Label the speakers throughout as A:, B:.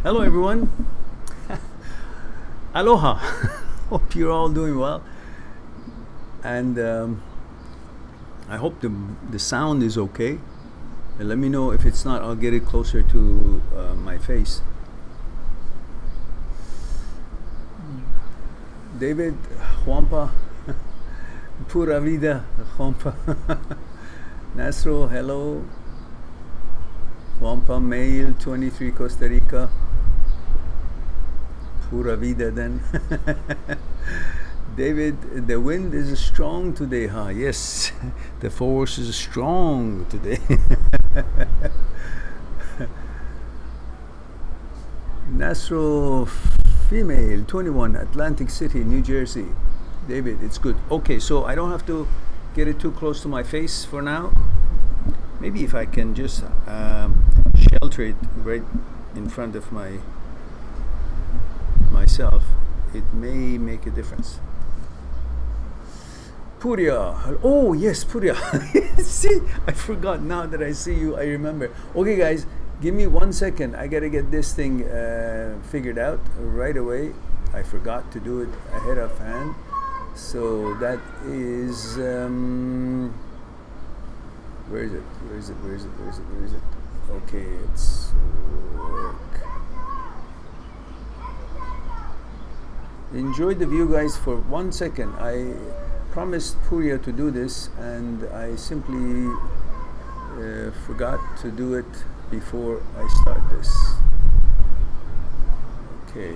A: Hello everyone. Aloha. Hope you're all doing well. And I hope the sound is okay. And let me know if it's not. I'll get it closer to my face. David, Juanpa, Pura Vida, Juanpa. Nasro, hello. Juanpa, male, 23, Costa Rica. Pura Vida then. David, the wind is strong today, huh? Yes, the force is strong today. Nasro, female, 21, Atlantic City, New Jersey. David, it's good. Okay, so I don't have to get it too close to my face for now. Maybe if I can just shelter it right in front of myself, it may make a difference. Purya, oh yes, Purya. See, I forgot. Now that I see you, I remember. Okay guys, give me 1 second. I gotta get this thing figured out right away. I forgot to do it ahead of hand. So that is where is it? Okay, it's work. Enjoy the view, guys, for 1 second. I promised Purya to do this, and I simply forgot to do it before I start this. Okay.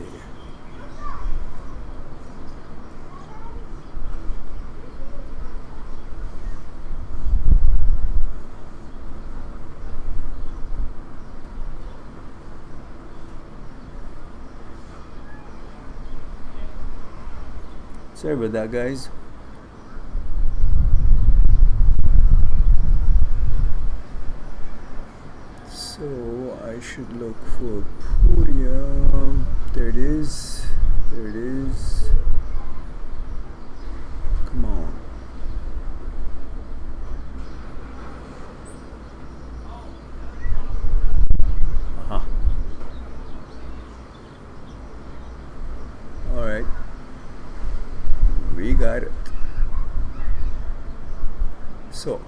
A: Sorry about that, guys. So I should look for Purya. There it is. There it is. Come on. Aha. All right. We got it. So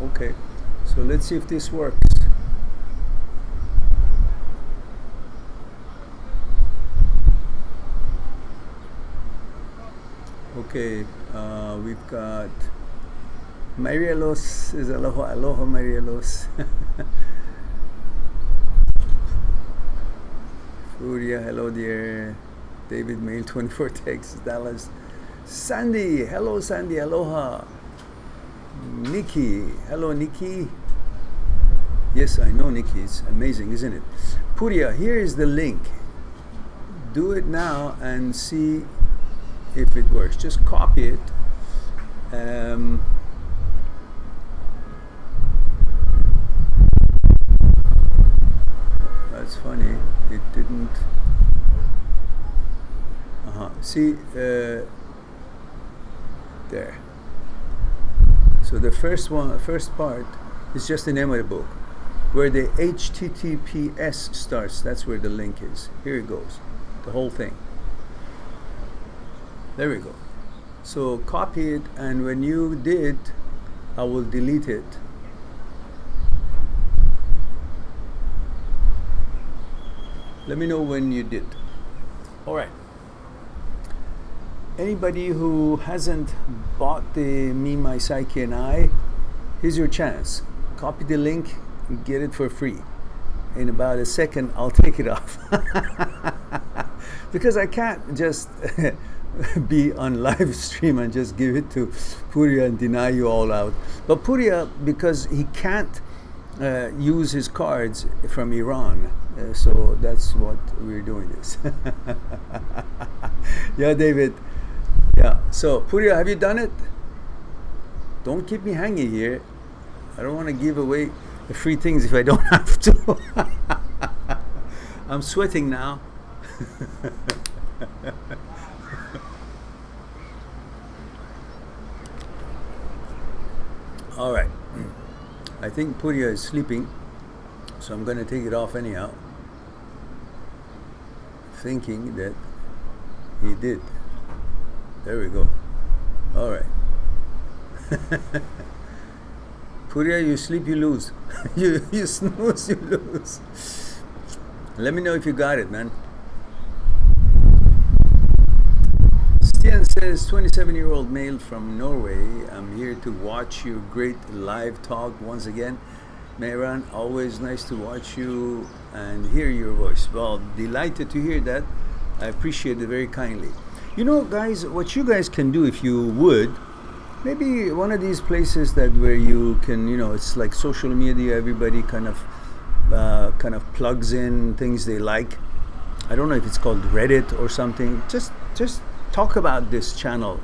A: okay, so let's see if this works. Okay, we've got Marielos is aloha, aloha Marielos. Furia, hello dear. David, male, 24, Texas, Dallas. Sandy, hello Sandy, aloha. Nikki, hello Nikki. Yes, I know Nikki, it's amazing, isn't it? Purya, here is the link. Do it now and see if it works. Just copy it. That's funny. It didn't. See, there. So the first part is just the name of the book. Where the HTTPS starts, that's where the link is. Here it goes. The whole thing. There we go. So copy it, and when you did, I will delete it. Let me know when you did. All right. Anybody who hasn't bought the Me, My Psyche and I, here's your chance. Copy the link and get it for free. In about a second, I'll take it off. Because I can't just be on live stream and just give it to Purya and deny you all out. But Purya, because he can't use his cards from Iran, so that's what we're doing this. Yeah, David. Yeah, so Purya, have you done it? Don't keep me hanging here. I don't want to give away the free things if I don't have to. I'm sweating now. All right. I think Purya is sleeping, so I'm going to take it off anyhow, thinking that he did. There we go. All right. Purya, you sleep, you lose. you snooze, you lose. Let me know if you got it, man. Stian says, 27-year-old male from Norway. I'm here to watch your great live talk once again. Mehran, always nice to watch you and hear your voice. Well, delighted to hear that. I appreciate it very kindly. You know, guys, what you guys can do if you would, maybe one of these places that where you can, you know, it's like social media, everybody kind of plugs in things they like. I don't know if it's called Reddit or something. Just talk about this channel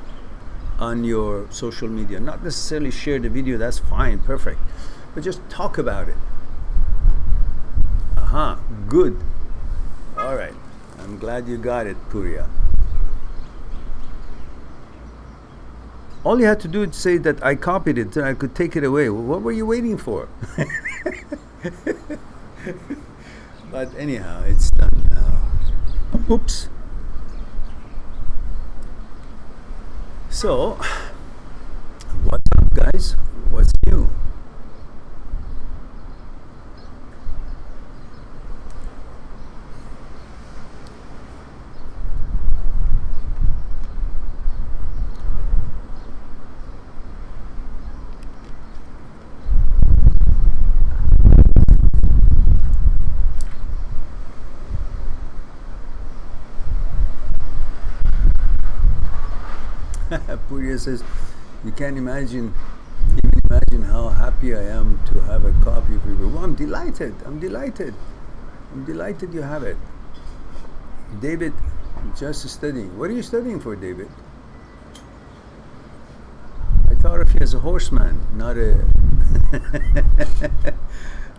A: on your social media. Not necessarily share the video, that's fine, perfect. But just talk about it. Good. All right. I'm glad you got it, Purya. All you had to do is say that I copied it, so I could take it away. What were you waiting for? But anyhow, it's done now. Oops. So, what's up, guys? What's new? Purya says, you can't even imagine how happy I am to have a copy of your. Well, I'm delighted you have it. David, just studying. What are you studying for, David? I thought of you as a horseman, not an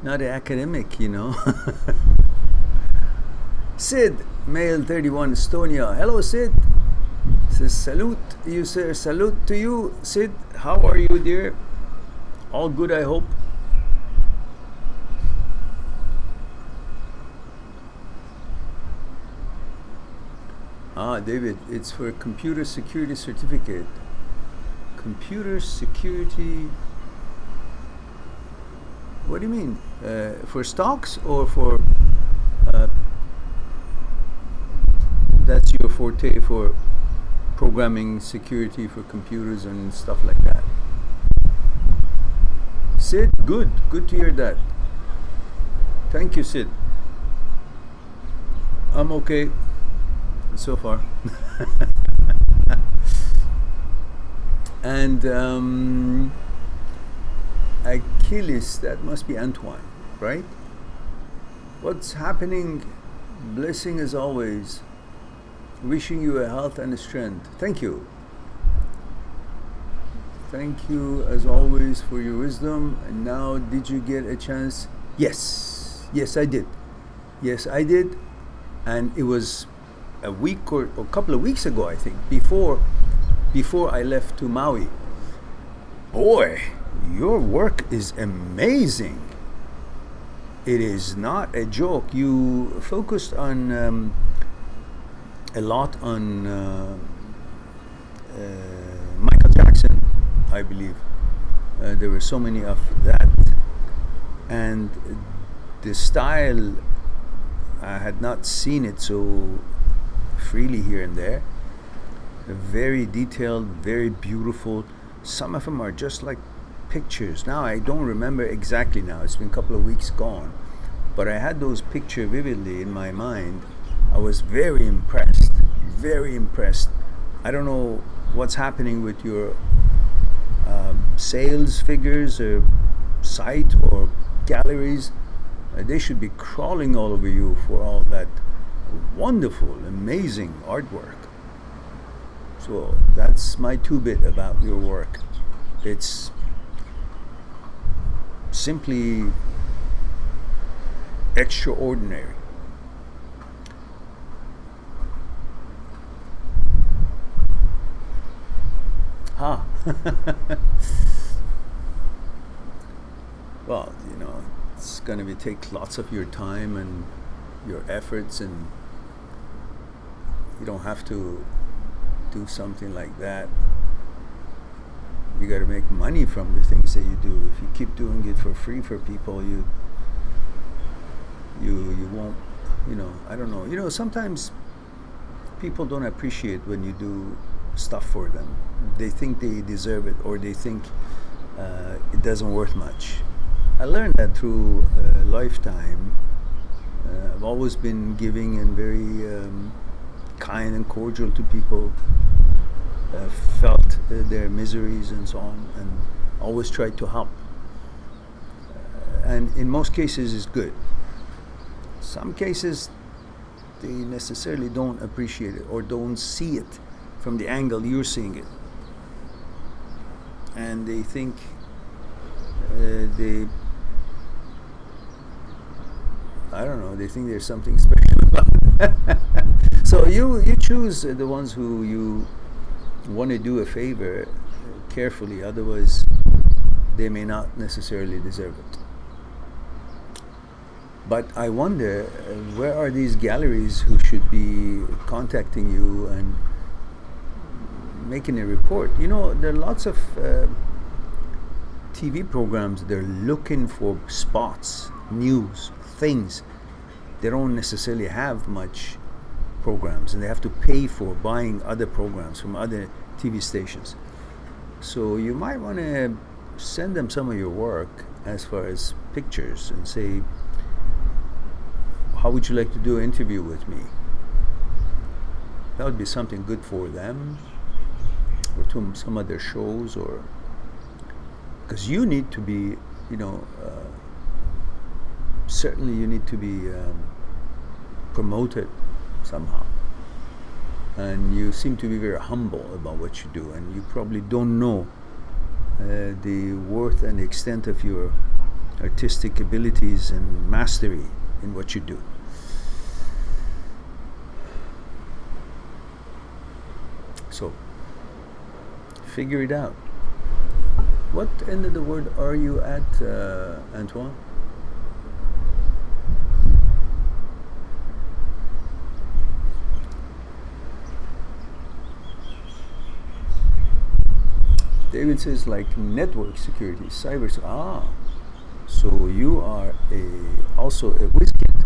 A: academic, you know. Sid, male 31, Estonia. Hello, Sid. Says salute, you sir. Salute to you, Sid. How are you, dear? All good, I hope. David, it's for computer security certificate. Computer security. What do you mean? For stocks or for? That's your forte for programming security for computers and stuff like that. Sid, good to hear that. Thank you, Sid. I'm okay so far. And Achilles, that must be Antoine, right? What's happening? Blessing as always. Wishing you a health and a strength. Thank you. Thank you as always for your wisdom. And now, did you get a chance? Yes, I did. And it was a week or a couple of weeks ago, I think, before I left to Maui. Boy, your work is amazing. It is not a joke. You focused on a lot on Michael Jackson, I believe. There were so many of that. And the style, I had not seen it so freely here and there. Very detailed, very beautiful. Some of them are just like pictures. Now, I don't remember exactly now. It's been a couple of weeks gone. But I had those pictures vividly in my mind. I was very impressed. I don't know what's happening with your sales figures or site or galleries. They should be crawling all over you for all that wonderful, amazing artwork. So that's my 2-bit about your work. It's simply extraordinary. Huh. Well, it's going to take lots of your time and your efforts, and you don't have to do something like that. You got to make money from the things that you do. If you keep doing it for free for people, you won't. I don't know. Sometimes people don't appreciate when you do stuff for them. They think they deserve it, or they think it doesn't worth much. I learned that through a lifetime. I've always been giving and very kind and cordial to people. Felt their miseries and so on, and always tried to help. And in most cases, it's good. Some cases, they necessarily don't appreciate it or don't see it from the angle you're seeing it, and they think they think there's something special about it. So you choose the ones who you want to do a favor carefully, otherwise they may not necessarily deserve it. But I wonder, where are these galleries who should be contacting you and making a report? There are lots of TV programs. They're looking for spots, news, things. They don't necessarily have much programs, and they have to pay for buying other programs from other TV stations. So you might want to send them some of your work as far as pictures and say, how would you like to do an interview with me? That would be something good for them, or to some other shows, or because you need to be, certainly you need to be promoted somehow. And you seem to be very humble about what you do, and you probably don't know the worth and the extent of your artistic abilities and mastery in what you do. So figure it out. What end of the word are you at, Antoine? David says, like network security, cyber. So you are also a whiz kid,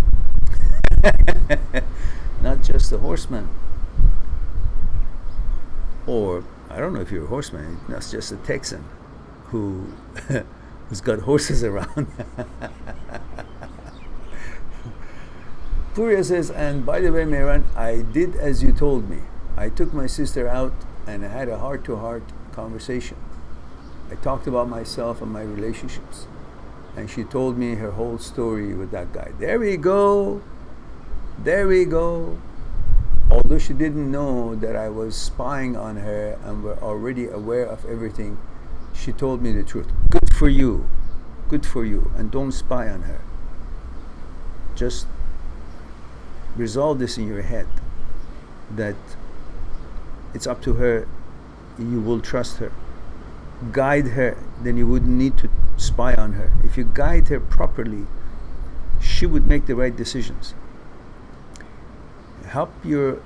A: not just a horseman. Or I don't know if you're a horseman. That's just a Texan who's got horses around. Puria says, and by the way, Mehran, I did as you told me. I took my sister out and I had a heart-to-heart conversation. I talked about myself and my relationships, and she told me her whole story with that guy. There we go. Although she didn't know that I was spying on her and were already aware of everything, she told me the truth. Good for you, and don't spy on her. Just resolve this in your head, that it's up to her. You will trust her. Guide her, then you wouldn't need to spy on her. If you guide her properly, she would make the right decisions. Help your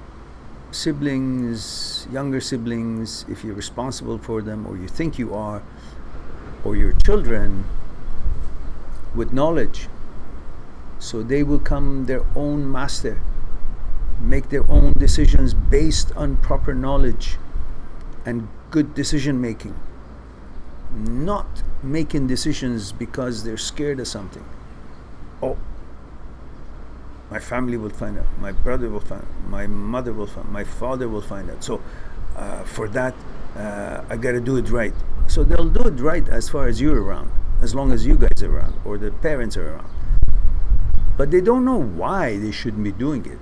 A: siblings, younger siblings, if you're responsible for them, or you think you are, or your children, with knowledge, so they will become their own master, make their own decisions based on proper knowledge and good decision making, not making decisions because they're scared of something. Oh, my family will find out, my brother will find out, my mother will find out, my father will find out, so for that I gotta do it right. So they'll do it right as far as you're around, as long as you guys are around, or the parents are around. But they don't know why they shouldn't be doing it.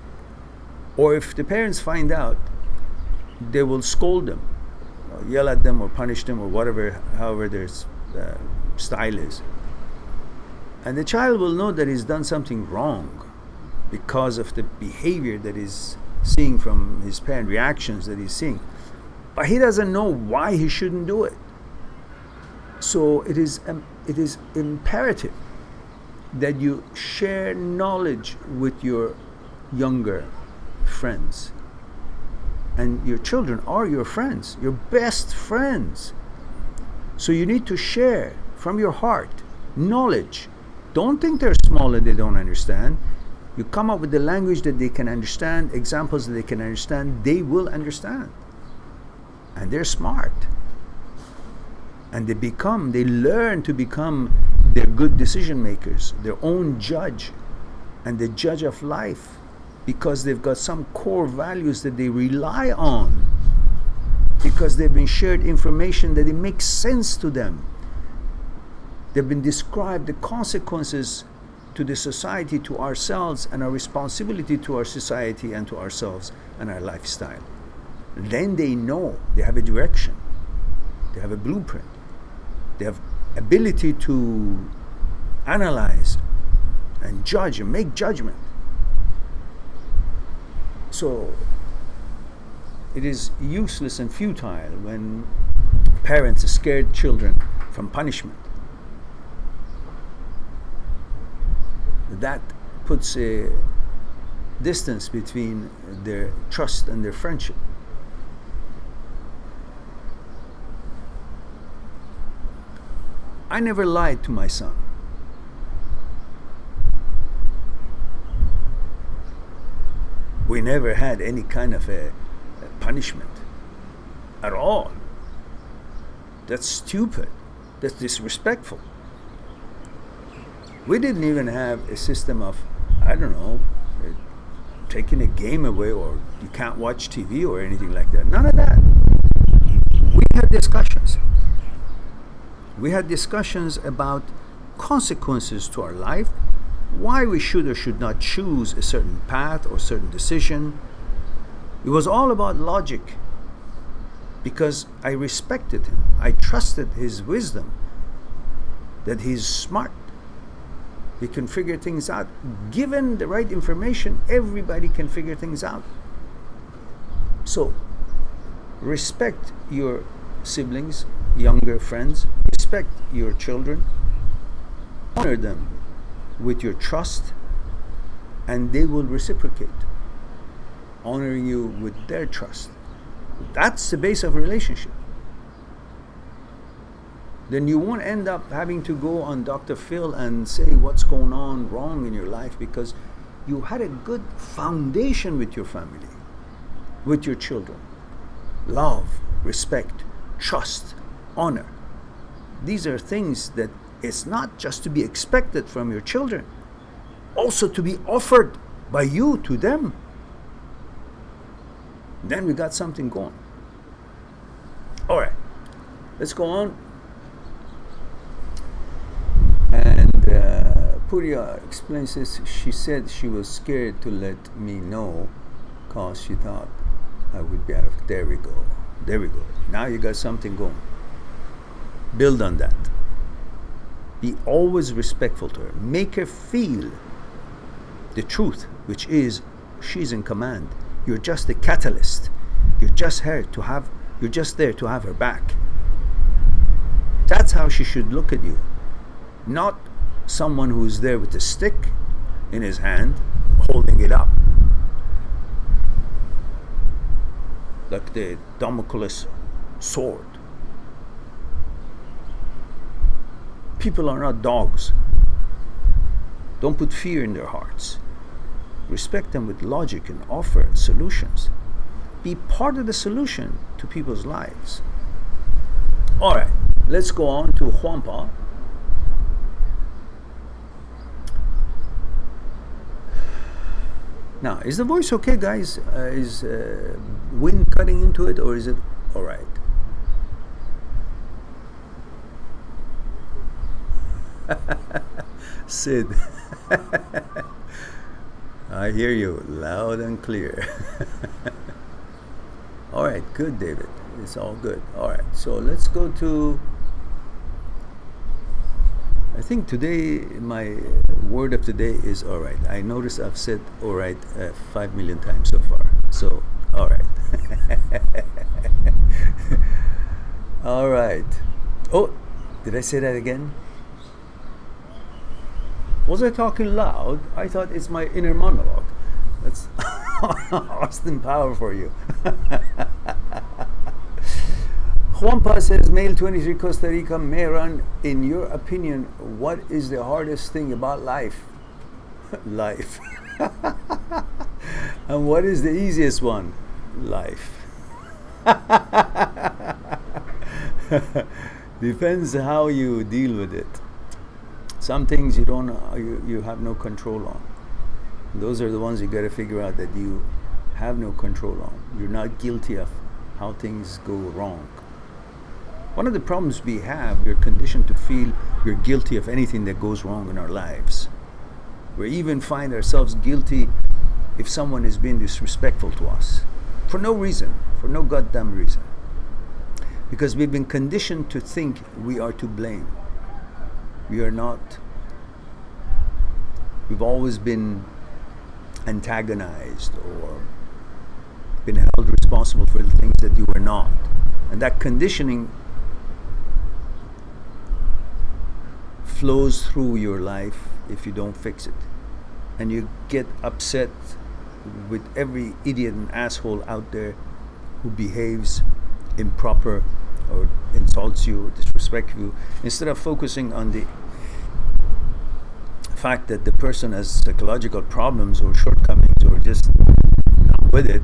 A: Or if the parents find out, they will scold them, yell at them, or punish them, or whatever, however their style is. And the child will know that he's done something wrong because of the behavior that he's seeing from his parent, reactions that he's seeing. but he doesn't know why he shouldn't do it. So it is imperative that you share knowledge with your younger friends. And your children are your friends, your best friends. So you need to share from your heart knowledge. Don't think they're small and they don't understand. You come up with the language that they can understand, examples that they can understand, they will understand. And they're smart. And they learn to become their good decision makers, their own judge, and the judge of life, because they've got some core values that they rely on, because they've been shared information that it makes sense to them. They've been described the consequences to the society, to ourselves, and our responsibility to our society and to ourselves and our lifestyle. Then they know, they have a direction, they have a blueprint, they have ability to analyze and judge and make judgment. So it is useless and futile when parents scare children from punishment. That puts a distance between their trust and their friendship. I never lied to my son. We never had any kind of a punishment at all. That's stupid. That's disrespectful. We didn't even have a system of, I don't know, taking a game away, or you can't watch TV or anything like that. None of that. We had discussions. We had discussions about consequences to our life, why we should or should not choose a certain path or certain decision. It was all about logic, because I respected him. I trusted his wisdom, that he's smart. He can figure things out. Given the right information, everybody can figure things out. So, respect your siblings, younger friends, respect your children, honor them with your trust, and they will reciprocate, honoring you with their trust. That's the base of a relationship. Then you won't end up having to go on Dr. Phil and say what's going on wrong in your life, because you had a good foundation with your family, with your children. Love, respect, trust, honor. These are things that it's not just to be expected from your children, also to be offered by you to them. Then we got something going. All right, let's go on. And Purya explains this. She said she was scared to let me know because she thought I would be out of. There we go. There we go. Now you got something going. Build on that. Be always respectful to her. Make her feel the truth, which is she's in command. You're just a catalyst. You're just there to have her back. That's how she should look at you. Not someone who's there with a stick in his hand, holding it up, like the Damocles sword. People are not dogs. Don't put fear in their hearts. Respect them with logic and offer solutions. Be part of the solution to people's lives. All right, let's go on to Juanpa. Now, is the voice okay, guys? Is wind cutting into it, or is it all right? Sid, I hear you loud and clear. All right, good, David. It's all good. All right, so let's go to, I think today my word of the day is all right. I notice I've said all right 5 million times so far. So All right. All right. Oh, did I say that again? Was I talking loud? I thought it's my inner monologue. That's Austin Power for you. Juanpa says, male 23, Costa Rica, Mehran, in your opinion, what is the hardest thing about life? Life. And what is the easiest one? Life. Depends how you deal with it. Some things you have no control on. Those are the ones you got to figure out that you have no control on. You're not guilty of how things go wrong. One of the problems we have, we're conditioned to feel we're guilty of anything that goes wrong in our lives. We even find ourselves guilty if someone is being disrespectful to us. For no reason, for no goddamn reason. Because we've been conditioned to think we are to blame. We are not. We've always been antagonized or been held responsible for the things that you were not. And that conditioning flows through your life if you don't fix it. And you get upset with every idiot and asshole out there who behaves improper or insults you or disrespects you, instead of focusing on the fact that the person has psychological problems or shortcomings or just not with it,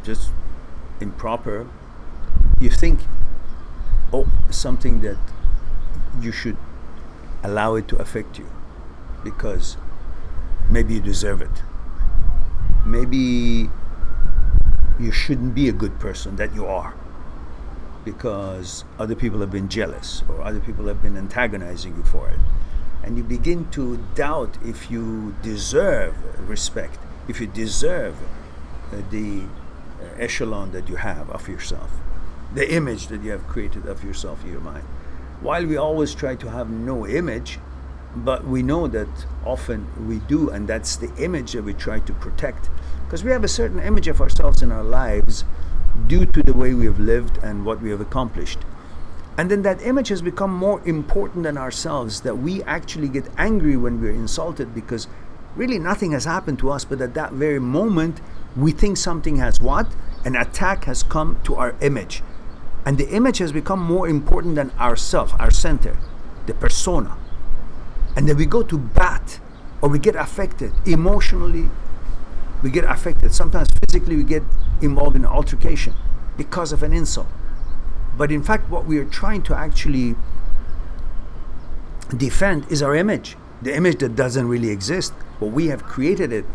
A: just improper. You think, oh, something that you should allow it to affect you because maybe you deserve it. Maybe you shouldn't be a good person that you are because other people have been jealous or other people have been antagonizing you for it. And you begin to doubt if you deserve respect, if you deserve the echelon that you have of yourself, the image that you have created of yourself in your mind. While we always try to have no image, but we know that often we do, and that's the image that we try to protect. Because we have a certain image of ourselves in our lives due to the way we have lived and what we have accomplished. And then that image has become more important than ourselves, that we actually get angry when we're insulted because really nothing has happened to us, but at that very moment we think something has what? An attack has come to our image. And the image has become more important than ourself, our center, the persona. And then we go to bat, or we get affected emotionally. We get affected. Sometimes physically we get involved in an altercation because of an insult. But in fact, what we are trying to actually defend is our image. The image that doesn't really exist, but we have created it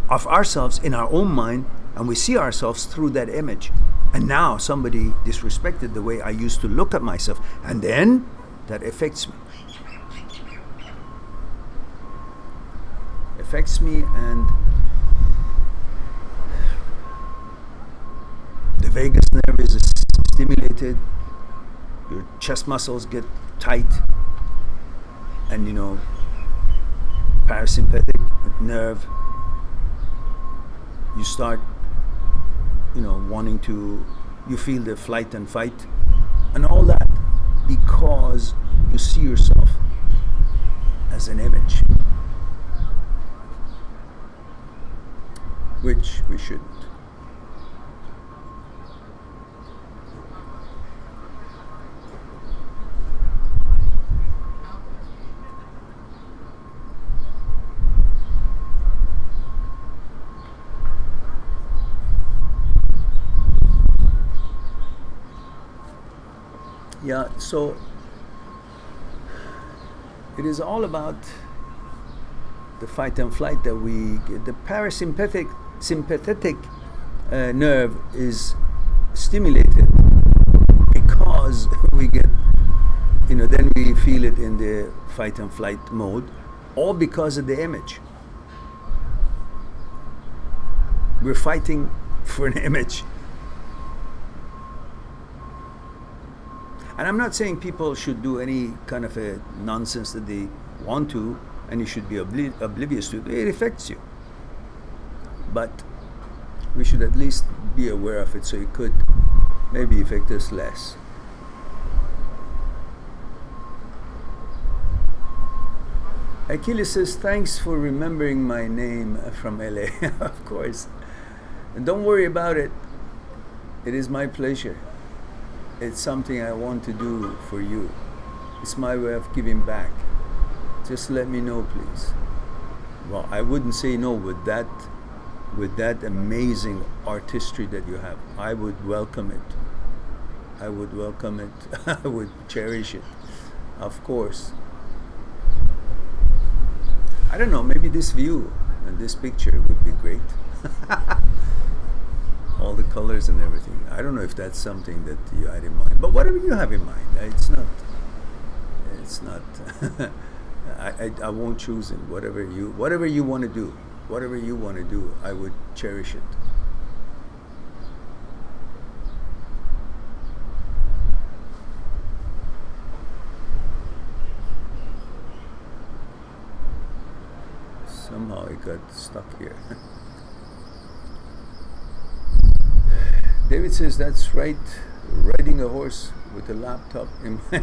A: of ourselves in our own mind, and we see ourselves through that image. And now somebody disrespected the way I used to look at myself, and then that affects me. And the vagus nerve is stimulated, your chest muscles get tight, and parasympathetic nerve, you start wanting to, you feel the flight and fight and all that because you see yourself as an image, which we shouldn't. Yeah, so it is all about the fight and flight that we get. The parasympathetic nerve is stimulated because we get, then we feel it in the fight and flight mode, all because of the image. We're fighting for an image. And I'm not saying people should do any kind of a nonsense that they want to, and you should be oblivious to it. It affects you. But we should at least be aware of it so it could maybe affect us less. Achilles says, thanks for remembering my name from LA. Of course. And don't worry about it. It is my pleasure. It's something I want to do for you. It's my way of giving back. Just let me know, please. Well, I wouldn't say no with that amazing artistry that you have. I would welcome it. I would welcome it. I would cherish it. Of course. I don't know, maybe this view and this picture would be great. All the colors and everything. I don't know if that's something that you had in mind. But whatever you have in mind, it's not I won't choose it. Whatever you want to do, I would cherish it. Somehow it got stuck here. David says, that's right, riding a horse with a laptop in my...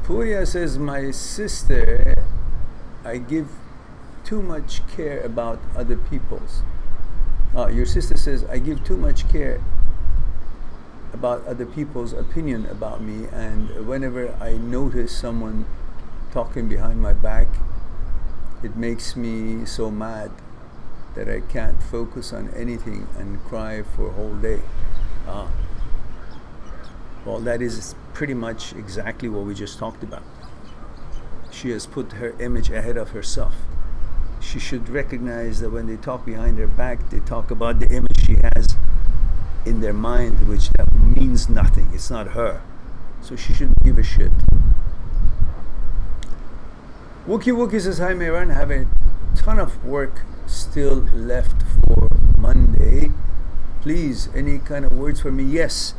A: Puya says, my sister, I give too much care about other people's. Your sister says, I give too much care about other people's opinion about me, and whenever I notice someone talking behind my back, it makes me so mad that I can't focus on anything and cry for a whole day. Well, that is pretty much exactly what we just talked about. She has put her image ahead of herself. She should recognize that when they talk behind her back, they talk about the image she has in their mind, which that means nothing. It's not her. So she shouldn't give a shit. Wookie says, hi Mehran, have a ton of work still left for Monday. Please, any kind of words for me? Yes.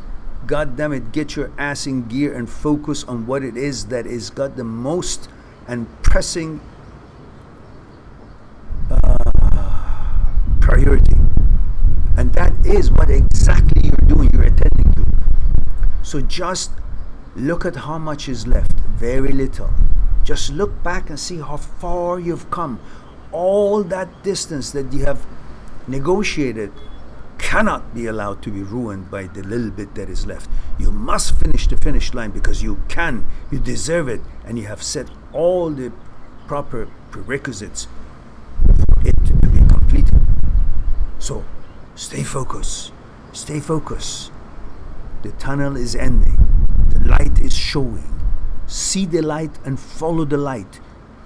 A: God damn it, get your ass in gear and focus on what it is that is got the most and pressing priority. And that is what exactly you're doing, you're attending to. So just look at how much is left. Very little. Just look back and see how far you've come. All that distance that you have negotiated cannot be allowed to be ruined by the little bit that is left. You must finish the finish line because you can, you deserve it, and you have set all the proper prerequisites for it to be completed. So, stay focused. Stay focused. The tunnel is ending. The light is showing. See the light and follow the light.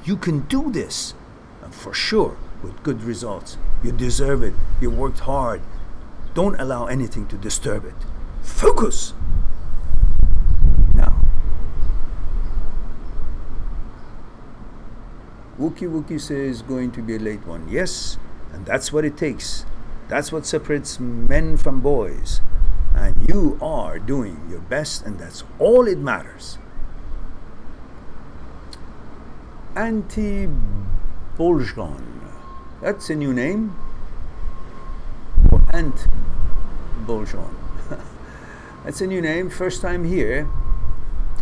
A: You can do this, and for sure, with good results. You deserve it. You worked hard. Don't allow anything to disturb it. Focus! Now, Wookie says going to be a late one. Yes, and that's what it takes. That's what separates men from boys. And you are doing your best, and that's all it matters. Anti-Boljon. That's a new name. Or Ant-Boljon. That's a new name. First time here.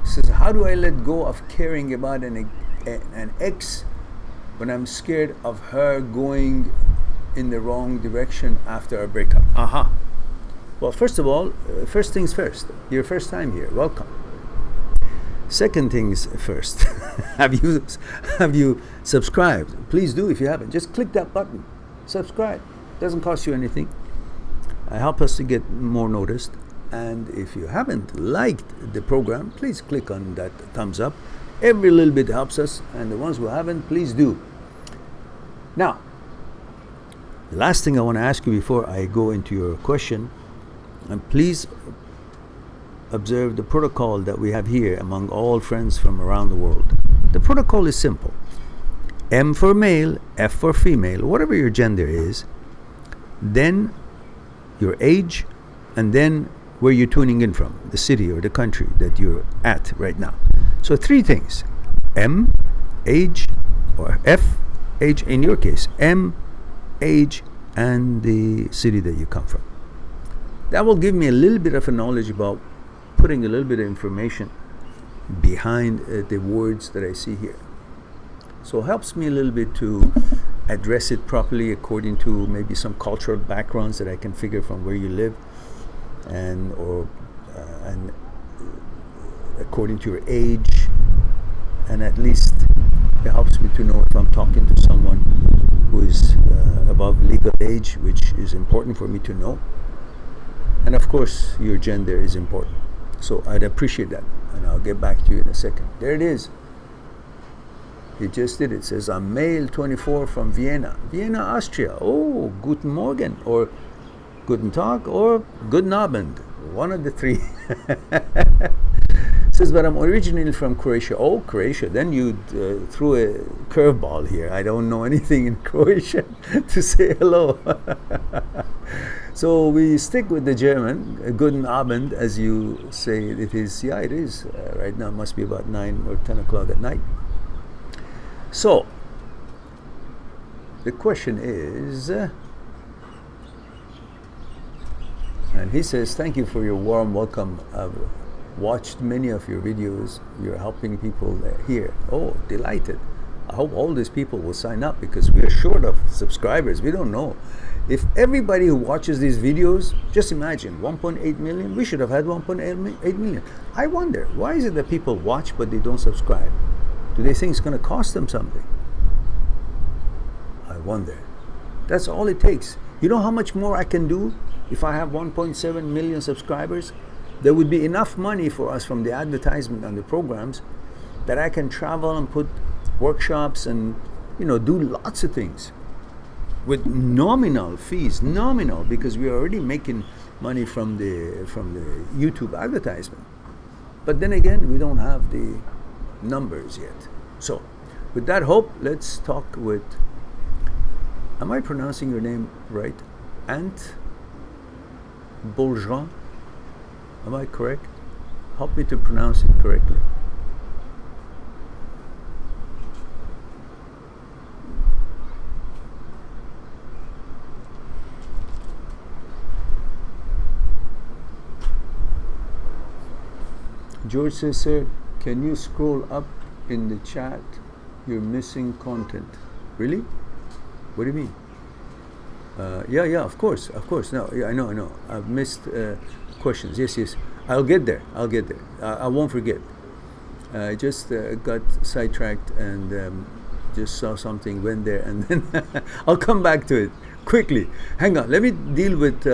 A: Says, how do I let go of caring about an ex when I'm scared of her going in the wrong direction after a breakup? Well, first of all, first things first. Your first time here. Welcome. Second things first. Have you subscribed? Please do if you haven't. Just click that button. Subscribe. Doesn't cost you anything. Help us to get more noticed. And if you haven't liked the program, please click on that thumbs up. Every little bit helps us. And the ones who haven't, please do. Now, the last thing I want to ask you before I go into your question, and please observe the protocol that we have here among all friends from around the world. The protocol is simple. M for male, F for female, whatever your gender is, then your age, and then where you're tuning in from, the city or the country that you're at right now. So 3 things. M, age, or F, age in your case. M, age, and the city that you come from. That will give me a little bit of a knowledge about putting a little bit of information behind the words that I see here. So it helps me a little bit to address it properly according to maybe some cultural backgrounds that I can figure from where you live, and according to your age, and at least it helps me to know if I'm talking to someone who is above legal age, which is important for me to know. And of course, your gender is important. So I'd appreciate that, and I'll get back to you in a second. There it is. He just did it. It says, I'm male 24 from Vienna, Austria. Oh, guten Morgen, or guten Tag, or guten Abend. One of the three. Says, but I'm originally from Croatia. Oh, Croatia. Then you threw a curveball here. I don't know anything in Croatian to say hello. So we stick with the German, guten Abend, as you say it is. Yeah, it is. Right now it must be about 9 or 10 o'clock at night. So, the question is, and he says, thank you for your warm welcome. I've watched many of your videos. You're helping people here. Oh, delighted. I hope all these people will sign up, because we are short of subscribers. We don't know. If everybody who watches these videos, just imagine 1.8 million, we should have had 1.8 million. I wonder, why is it that people watch but they don't subscribe? Do they think it's going to cost them something? I wonder. That's all it takes. You know how much more I can do if I have 1.7 million subscribers? There would be enough money for us from the advertisement on the programs that I can travel and put workshops and, do lots of things with nominal fees, because we are already making money from the YouTube advertisement. But then again, we don't have the numbers yet. So, with that hope, let's talk with, am I pronouncing your name right? Ant Boljean? Am I correct? Help me to pronounce it correctly. George says, sir, can you scroll up in the chat? You're missing content. Really? What do you mean? Yeah, of course. No, yeah, I know. I've missed questions. Yes. I'll get there. I won't forget. I just got sidetracked and just saw something, went there, and then I'll come back to it quickly. Hang on. Let me deal with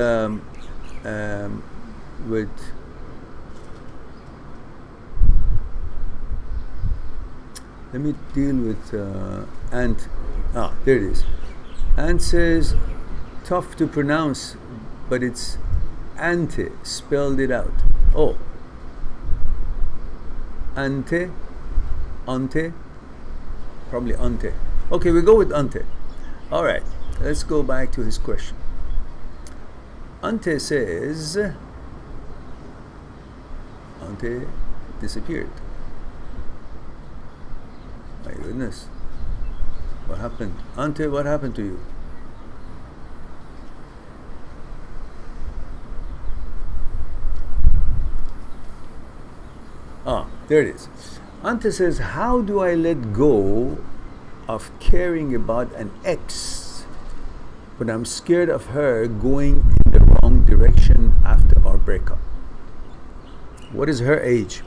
A: Ant. There it is. Ant says, tough to pronounce, but it's Ante. Spelled it out. Oh. Ante. Probably Ante. Okay, we go with Ante. All right. Let's go back to his question. Ante says, Ante disappeared. My goodness. What happened? Ante, what happened to you? There it is. Ante says, how do I let go of caring about an ex, but I'm scared of her going in the wrong direction after our breakup? What is her age?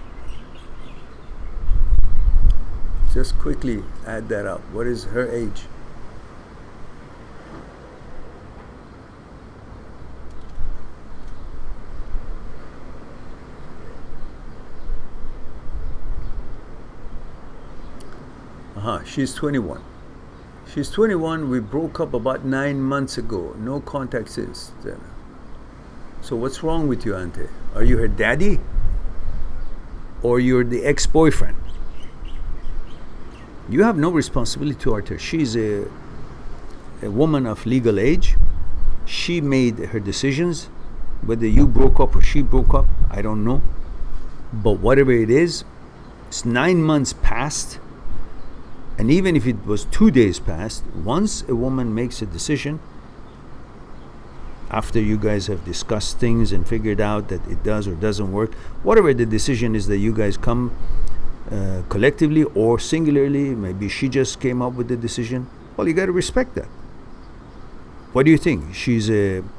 A: Just quickly add that up. What is her age? She's 21. She's 21. We broke up about 9 months ago. No contact since then. So what's wrong with you, Ante? Are you her daddy? Or you're the ex-boyfriend? You have no responsibility toward her. She's a woman of legal age. She made her decisions. Whether you broke up or she broke up, I don't know. But whatever it is, it's 9 months past. And even if it was 2 days past, once a woman makes a decision, after you guys have discussed things and figured out that it does or doesn't work, whatever the decision is that you guys come collectively or singularly, maybe she just came up with the decision, well, you got to respect that. What do you think? She's an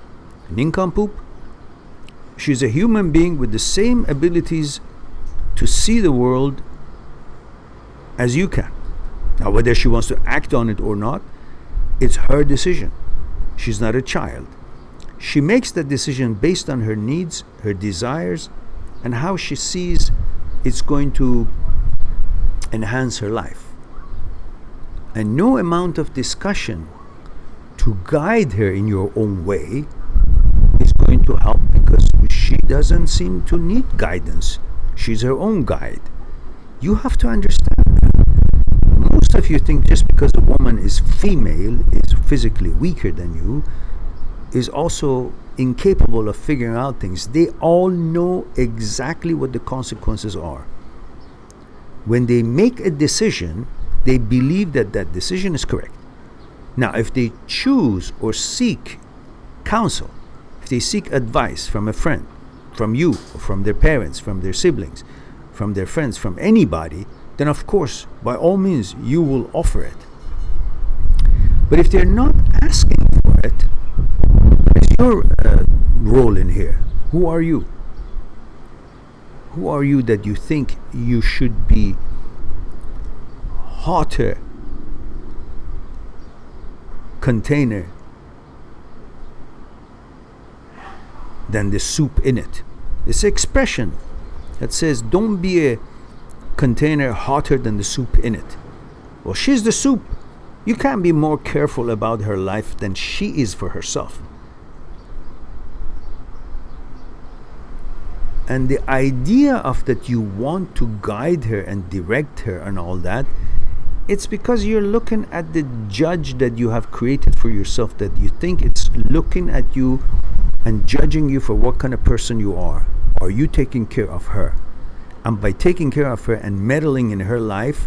A: nincompoop? She's a human being with the same abilities to see the world as you can. Now, whether she wants to act on it or not, it's her decision. She's not a child. She makes that decision based on her needs, her desires, and how she sees it's going to enhance her life. And no amount of discussion to guide her in your own way is going to help, because she doesn't seem to need guidance. She's her own guide. You have to understand that. Most of you think just because a woman is female, is physically weaker than you, is also incapable of figuring out things. They all know exactly what the consequences are. When they make a decision, they believe that that decision is correct. Now, if they choose or seek counsel, if they seek advice from a friend, from you, or from their parents, from their siblings, from their friends, from anybody, then of course, by all means, you will offer it. But if they're not asking for it, what is your role in here? Who are you? Who are you that you think you should be hotter container than the soup in it? It's an expression that says, don't be a container hotter than the soup in it. Well, she's the soup. You can't be more careful about her life than she is for herself. And the idea of that you want to guide her and direct her and all that, it's because you're looking at the judge that you have created for yourself, that you think it's looking at you and judging you for what kind of person you are. Are you taking care of her? And by taking care of her and meddling in her life,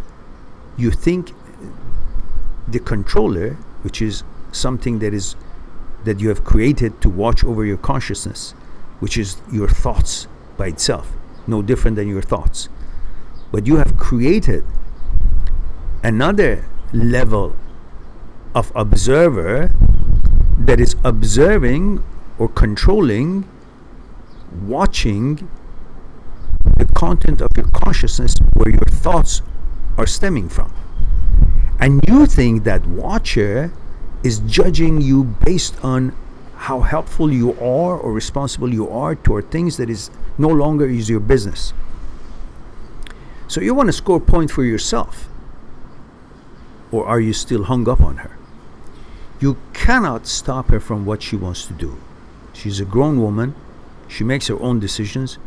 A: you think the controller, which is something that you have created to watch over your consciousness, which is your thoughts by itself, no different than your thoughts. But you have created another level of observer that is observing or controlling, watching the content of your consciousness, where your thoughts are stemming from. And you think that watcher is judging you based on how helpful you are or responsible you are toward things that is no longer is your business. So you want to score points for yourself, or are you still hung up on her? You cannot stop her from what she wants to do. She's a grown woman. She makes her own decisions,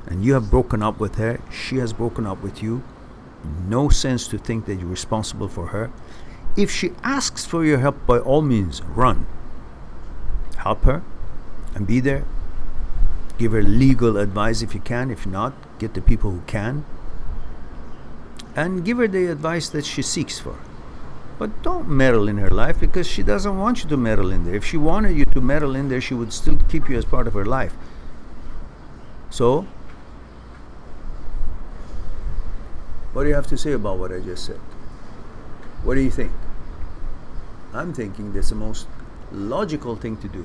A: and you have broken up with her. She has broken up with you. No sense to think that you're responsible for her. If she asks for your help, by all means, run. Help her and be there. Give her legal advice if you can. If not, get the people who can. And give her the advice that she seeks for. But don't meddle in her life, because she doesn't want you to meddle in there. If she wanted you to meddle in there, she would still keep you as part of her life. So, what do you have to say about what I just said? What do you think? I'm thinking that's the most logical thing to do.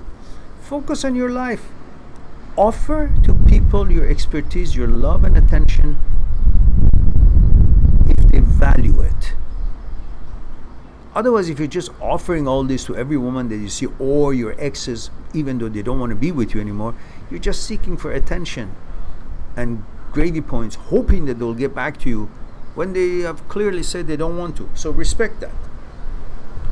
A: Focus on your life. Offer to people your expertise, your love and attention if they value it. Otherwise, if you're just offering all this to every woman that you see, or your exes, even though they don't want to be with you anymore, you're just seeking for attention and gravy points, hoping that they'll get back to you when they have clearly said they don't want to. So respect that.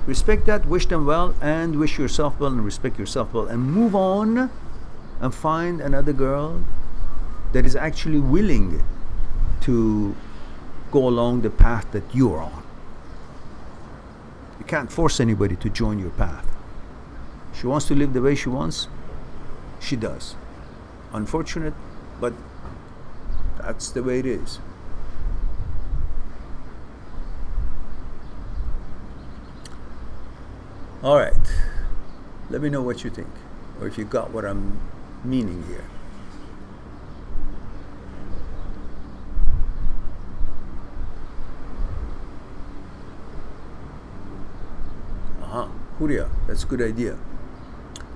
A: Respect that, wish them well, and wish yourself well, and respect yourself well, and move on and find another girl that is actually willing to go along the path that you're on. You can't force anybody to join your path. She wants to live the way she wants, she does. Unfortunate, but that's the way it is. All right. Let me know what you think, or if you got what I'm meaning here. Huria, that's a good idea.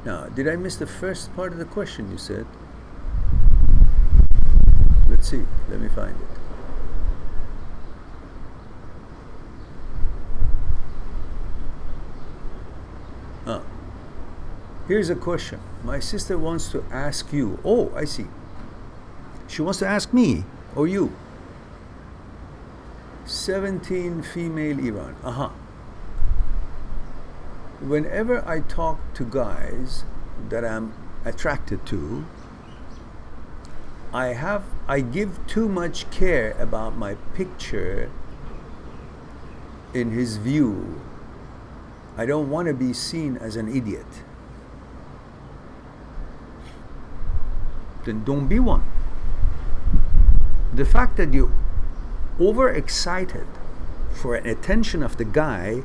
A: Now, did I miss the first part of the question you said? Let's see. Let me find it. Here's a question. My sister wants to ask you. Oh, I see. She wants to ask me or you. 17 female Iran. Whenever I talk to guys that I'm attracted to, I give too much care about my picture in his view. I don't want to be seen as an idiot. Then don't be one. The fact that you're overexcited for an attention of the guy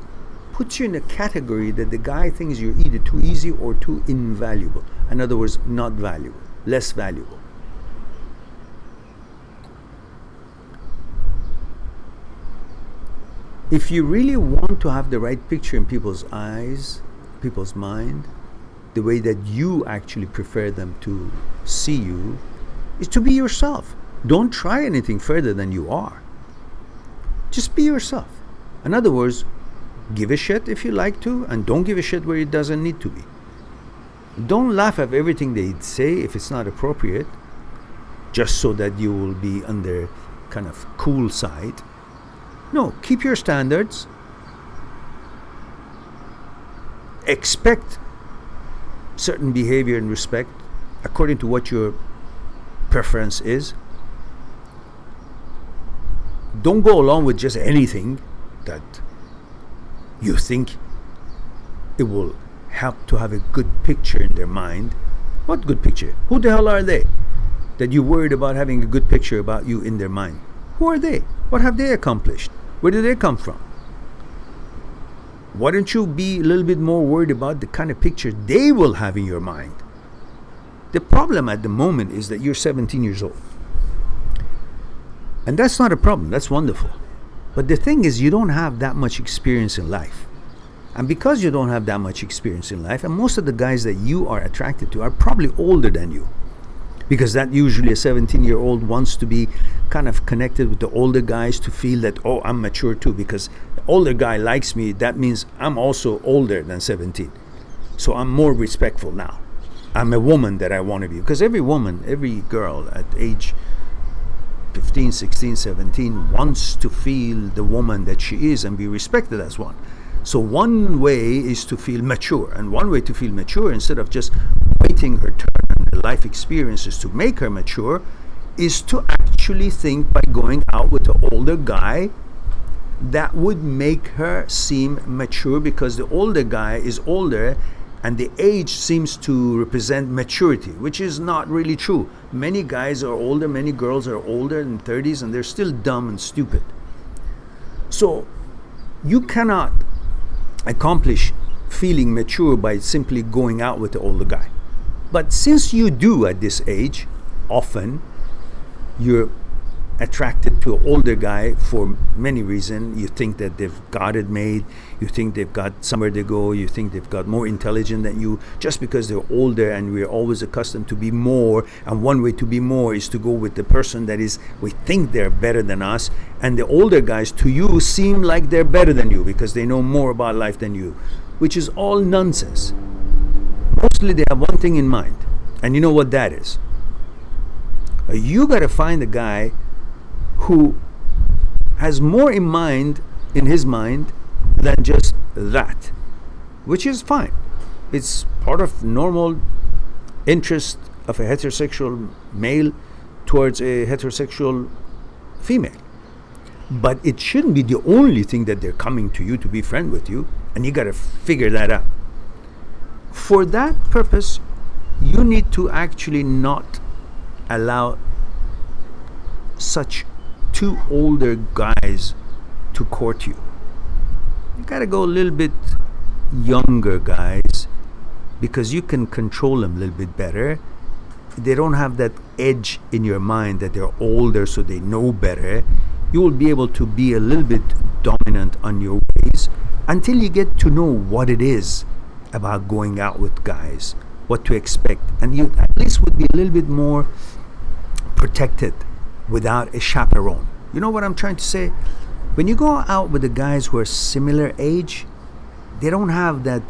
A: puts you in a category that the guy thinks you're either too easy or too invaluable. In other words, not valuable, less valuable. If you really want to have the right picture in people's eyes, people's mind, the way that you actually prefer them to see you, is to be yourself. Don't try anything further than you are. Just be yourself. In other words, give a shit if you like to, and don't give a shit where it doesn't need to be. Don't laugh at everything they say if it's not appropriate, just so that you will be on their kind of cool side. No, keep your standards. Expect certain behavior and respect according to what your preference is. Don't go along with just anything that you think it will help to have a good picture in their mind. What good picture? Who the hell are they that you're worried about having a good picture about you in their mind? Who are they? What have they accomplished? Where do they come from? Why don't you be a little bit more worried about the kind of picture they will have in your mind? The problem at the moment is that you're 17 years old. And that's not a problem. That's wonderful. But the thing is, you don't have that much experience in life. And because you don't have that much experience in life, and most of the guys that you are attracted to are probably older than you. Because that usually a 17-year-old wants to be kind of connected with the older guys to feel that, oh, I'm mature too. Because the older guy likes me, that means I'm also older than 17. So I'm more respectful now. I'm a woman that I want to be. Because every woman, every girl at age 15, 16, 17 wants to feel the woman that she is and be respected as one. So one way is to feel mature, and one way to feel mature, instead of just waiting her turn and the life experiences to make her mature, is to actually think by going out with an older guy that would make her seem mature, because the older guy is older and the age seems to represent maturity, which is not really true. Many guys are older, many girls are older in 30s, and they're still dumb and stupid. So you cannot accomplish feeling mature by simply going out with the older guy. But since you do at this age, often you're attracted to an older guy for many reasons. You think that they've got it made, you think they've got somewhere to go, you think they've got more intelligent than you, just because they're older, and we're always accustomed to be more, and one way to be more is to go with the person that is, we think they're better than us, and the older guys to you seem like they're better than you because they know more about life than you, which is all nonsense. Mostly they have one thing in mind, and you know what that is. You got to find a guy who has more in mind, in his mind, than just that, which is fine. It's part of normal interest of a heterosexual male towards a heterosexual female. But it shouldn't be the only thing that they're coming to you to be friend with you, and you got to figure that out. For that purpose, you need to actually not allow such two older guys to court you. You gotta go a little bit younger guys, because you can control them a little bit better. They don't have that edge in your mind that they're older so they know better. You will be able to be a little bit dominant on your ways until you get to know what it is about going out with guys, what to expect, and you at least would be a little bit more protected without a chaperone. You know what I'm trying to say? When you go out with the guys who are similar age, they don't have that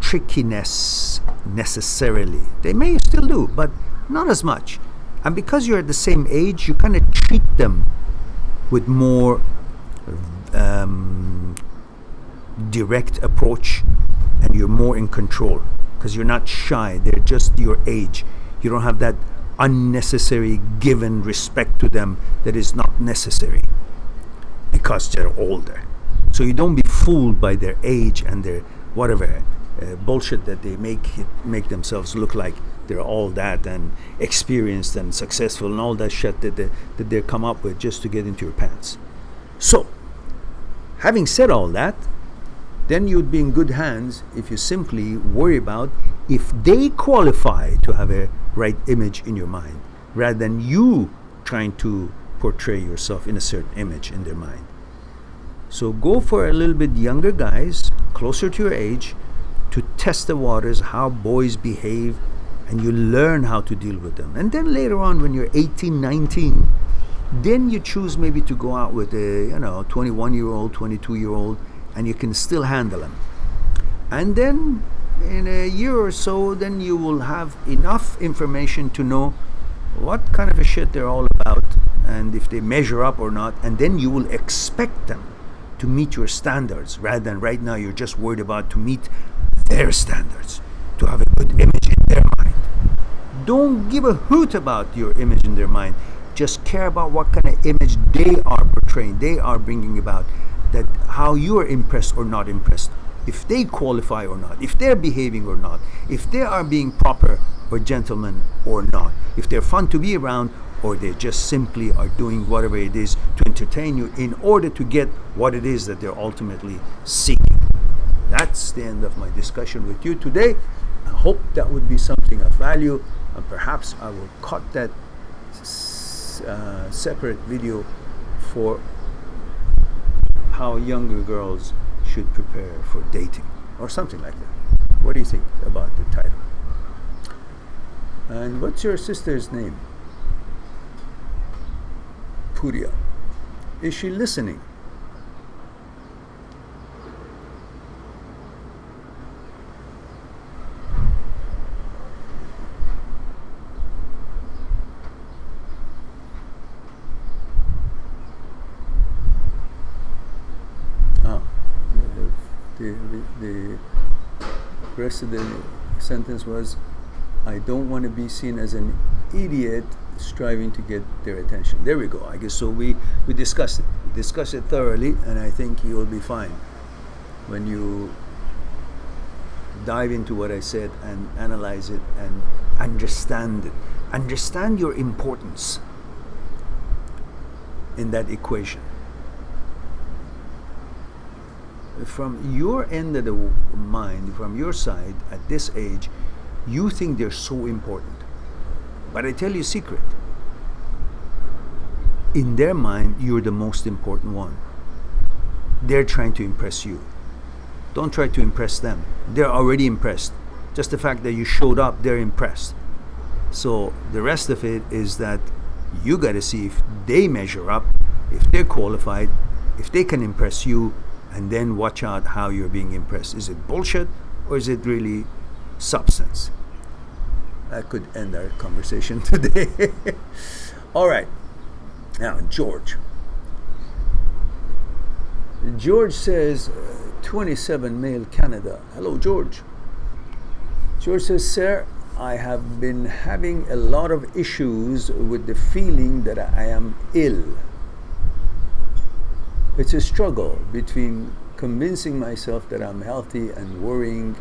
A: trickiness necessarily. They may still do, but not as much. And because you're at the same age, you kind of treat them with more direct approach, and you're more in control because you're not shy. They're just your age. You don't have that unnecessary given respect to them that is not necessary because they're older. So you don't be fooled by their age and their whatever bullshit that they make themselves look like they're all that and experienced and successful and all that shit that they come up with just to get into your pants. So, having said all that, then you'd be in good hands if you simply worry about if they qualify to have a right image in your mind, rather than you trying to portray yourself in a certain image in their mind. So go for a little bit younger guys, closer to your age, to test the waters, how boys behave, and you learn how to deal with them. And then later on, when you're 18, 19, then you choose maybe to go out with a 21-year-old, 22-year-old, and you can still handle them. And then in a year or so, then you will have enough information to know what kind of a shit they're all about and if they measure up or not, and then you will expect them to meet your standards, rather than right now you're just worried about to meet their standards, to have a good image in their mind. Don't give a hoot about your image in their mind. Just care about what kind of image they are portraying, they are bringing about, that how you are impressed or not impressed, if they qualify or not, if they're behaving or not, if they are being proper or gentlemen or not, if they're fun to be around, or they just simply are doing whatever it is to entertain you in order to get what it is that they're ultimately seeking. That's the end of my discussion with you today. I hope that would be something of value, and perhaps I will cut that separate video for how younger girls should prepare for dating or something like that. What do you think about the title? And what's your sister's name? Puria. Is she listening? The rest of the sentence was, I don't want to be seen as an idiot striving to get their attention. There we go. I guess so. We discussed it. We discussed it thoroughly, and I think you'll be fine when you dive into what I said and analyze it and understand it. Understand your importance in that equation. From your end of the mind, from your side, at this age, you think they're so important. But I tell you a secret. In their mind, you're the most important one. They're trying to impress you. Don't try to impress them. They're already impressed. Just the fact that you showed up, they're impressed. So the rest of it is that you got to see if they measure up, if they're qualified, if they can impress you, and then watch out how you're being impressed. Is it bullshit or is it really substance? That could end our conversation today. All right. Now, George. George says, 27 male Canada. Hello, George. George says, sir, I have been having a lot of issues with the feeling that I am ill. It's a struggle between convincing myself that I'm healthy and worrying.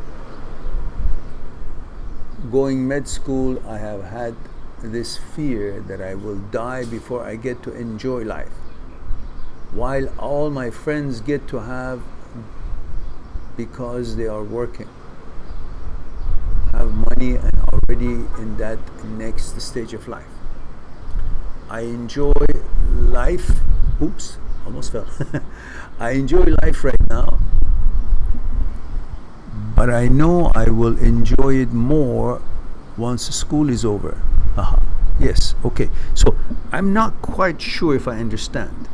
A: Going med school, I have had this fear that I will die before I get to enjoy life. While all my friends get to have because they are working, have money, and already in that next stage of life. I enjoy life. Oops, almost fell. I enjoy life right now, but I know I will enjoy it more once school is over. Aha. Yes, okay. So I'm not quite sure if I understand.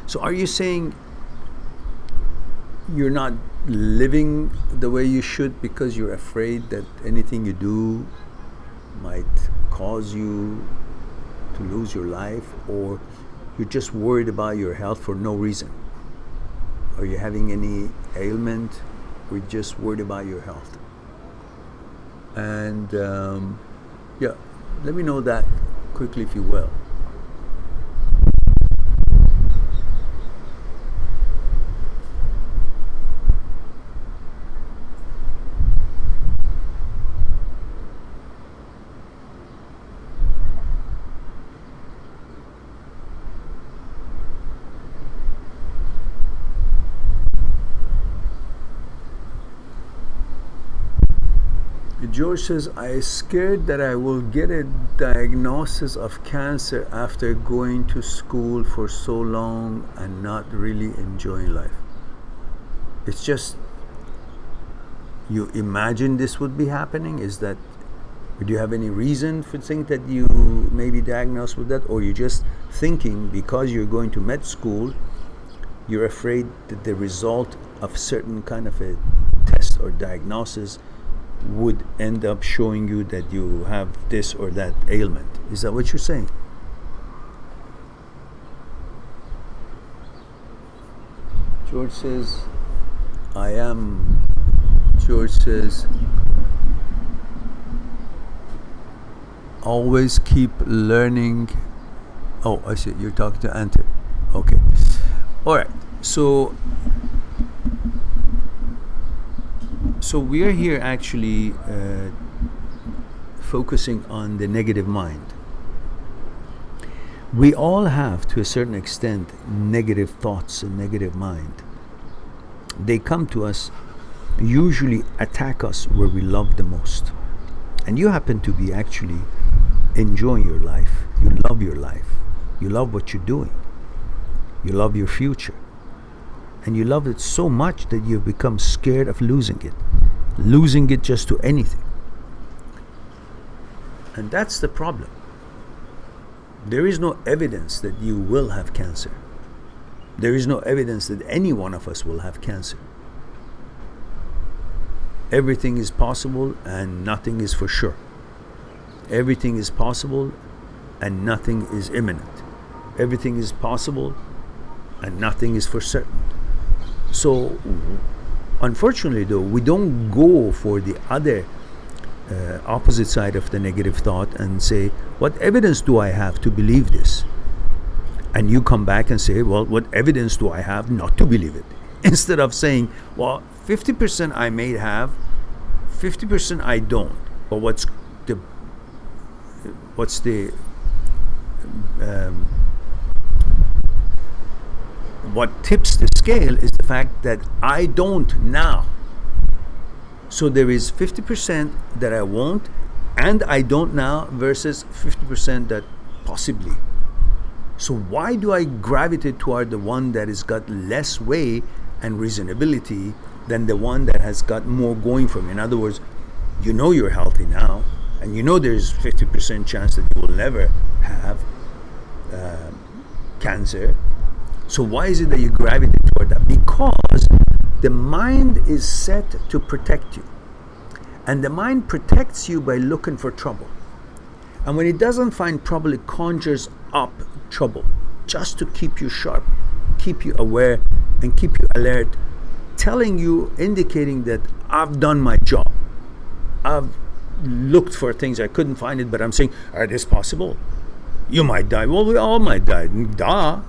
A: So are you saying you're not living the way you should because you're afraid that anything you do might cause you to lose your life, or you're just worried about your health for no reason? Are you having any ailment, or you're just worried about your health? And yeah, let me know that quickly if you will. George says, I scared that I will get a diagnosis of cancer after going to school for so long and not really enjoying life. It's just, you imagine this would be happening? Is that, do you have any reason to think that you may be diagnosed with that? Or you're just thinking because you're going to med school, you're afraid that the result of certain kind of a test or diagnosis would end up showing you that you have this or that ailment? Is that what you're saying? George says, I am. George says, always keep learning. Oh, I see. You're talking to Ante. Okay. All right. So we are here actually focusing on the negative mind. We all have, to a certain extent, negative thoughts and negative mind. They come to us, usually attack us where we love the most. And you happen to be actually enjoying your life. You love your life. You love what you're doing. You love your future. And you love it so much that you've become scared of losing it just to anything. And that's the problem. There is no evidence that you will have cancer. There is no evidence that any one of us will have cancer. Everything is possible and nothing is for sure. Everything is possible and nothing is imminent. Everything is possible and nothing is for certain. So, unfortunately though, we don't go for the other opposite side of the negative thought and say, what evidence do I have to believe this? And you come back and say, well, what evidence do I have not to believe it? Instead of saying, well, 50% I may have, 50% I don't. But what tips the scale is the fact that I don't now. So there is 50% that I won't and I don't now versus 50% that possibly. So why do I gravitate toward the one that has got less way and reasonability than the one that has got more going for me? In other words, you know you're healthy now, and you know there's 50% chance that you will never have cancer. So why is it that you gravitate toward that? Because the mind is set to protect you. And the mind protects you by looking for trouble. And when it doesn't find trouble, it conjures up trouble just to keep you sharp, keep you aware, and keep you alert, telling you, indicating that I've done my job. I've looked for things, I couldn't find it, but I'm saying, are this possible? You might die. Well, we all might die. Duh.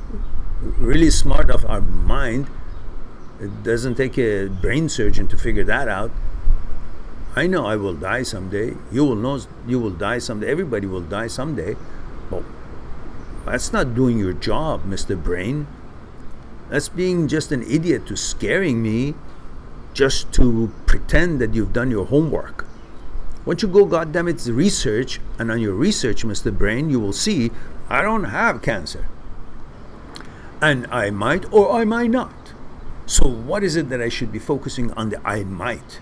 A: Really smart of our mind. It doesn't take a brain surgeon to figure that out. I know I will die someday. You will know you will die someday. Everybody will die someday. But that's not doing your job, Mr. Brain. That's being just an idiot to scaring me just to pretend that you've done your homework. Once you go, goddammit, research, and on your research, Mr. Brain, you will see, I don't have cancer. And I might or I might not. So what is it that I should be focusing on? The I might.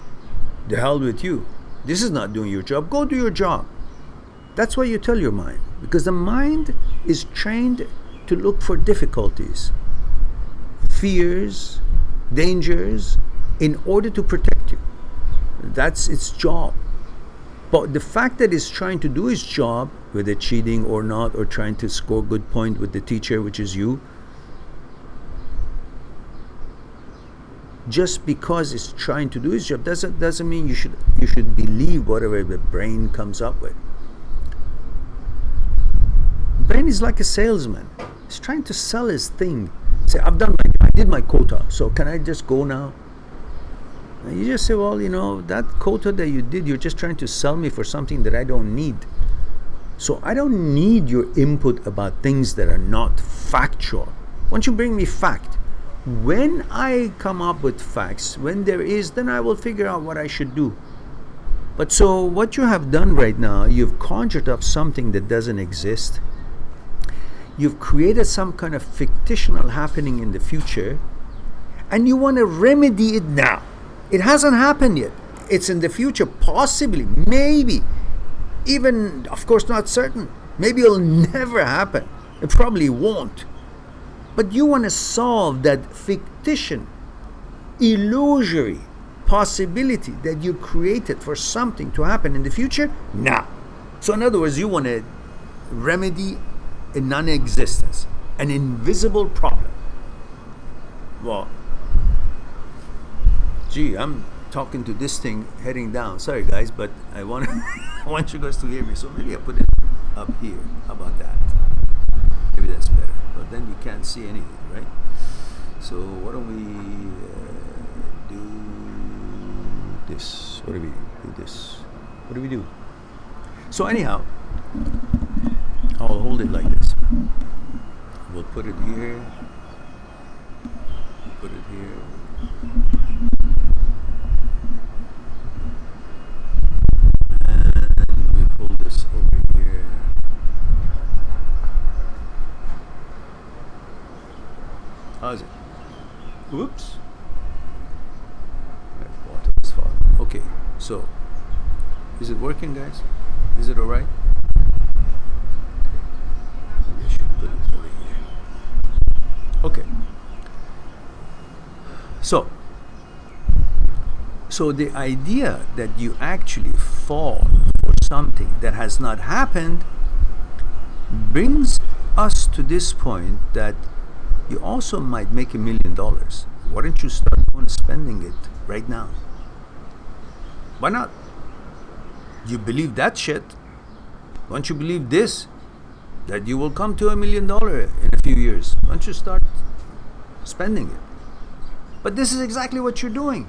A: The hell with you. This is not doing your job. Go do your job. That's what you tell your mind. Because the mind is trained to look for difficulties, fears, dangers, in order to protect you. That's its job. But the fact that it's trying to do its job, whether cheating or not, or trying to score good point with the teacher, which is you, just because it's trying to do its job doesn't mean you should believe whatever the brain comes up with. Brain is like a salesman. He's trying to sell his thing. Say, I did my quota, so can I just go now? And you just say, well, that quota that you did, you're just trying to sell me for something that I don't need. So I don't need your input about things that are not factual. Once you bring me fact, when I come up with facts, when there is, then I will figure out what I should do. But so what you have done right now, you've conjured up something that doesn't exist. You've created some kind of fictional happening in the future, and you want to remedy it now. It hasn't happened yet. It's in the future, possibly, maybe, even, of course, not certain. Maybe it'll never happen. It probably won't. But you want to solve that fictitious, illusory possibility that you created for something to happen in the future now. So in other words, you want to remedy a non-existence, an invisible problem. Well, gee, I'm talking to this thing heading down. Sorry guys, but I want I want you guys to hear me. So maybe I put it up here. How about that? Maybe that's better. But then you can't see anything, right? So why don't we do this? What do we do this? What do we do? So anyhow, I'll hold it like this. We'll put it here. Put it here. And we pull this over here. How's it? Whoops. Water is falling. Okay, so is it working, guys? Is it alright? I should put it over here. Okay. So the idea that you actually fall for something that has not happened brings us to this point that you also might make $1 million. Why don't you start going spending it right now? Why not? You believe that shit. Once you believe this, that you will come to $1 million in a few years, why don't you start spending it? But this is exactly what you're doing.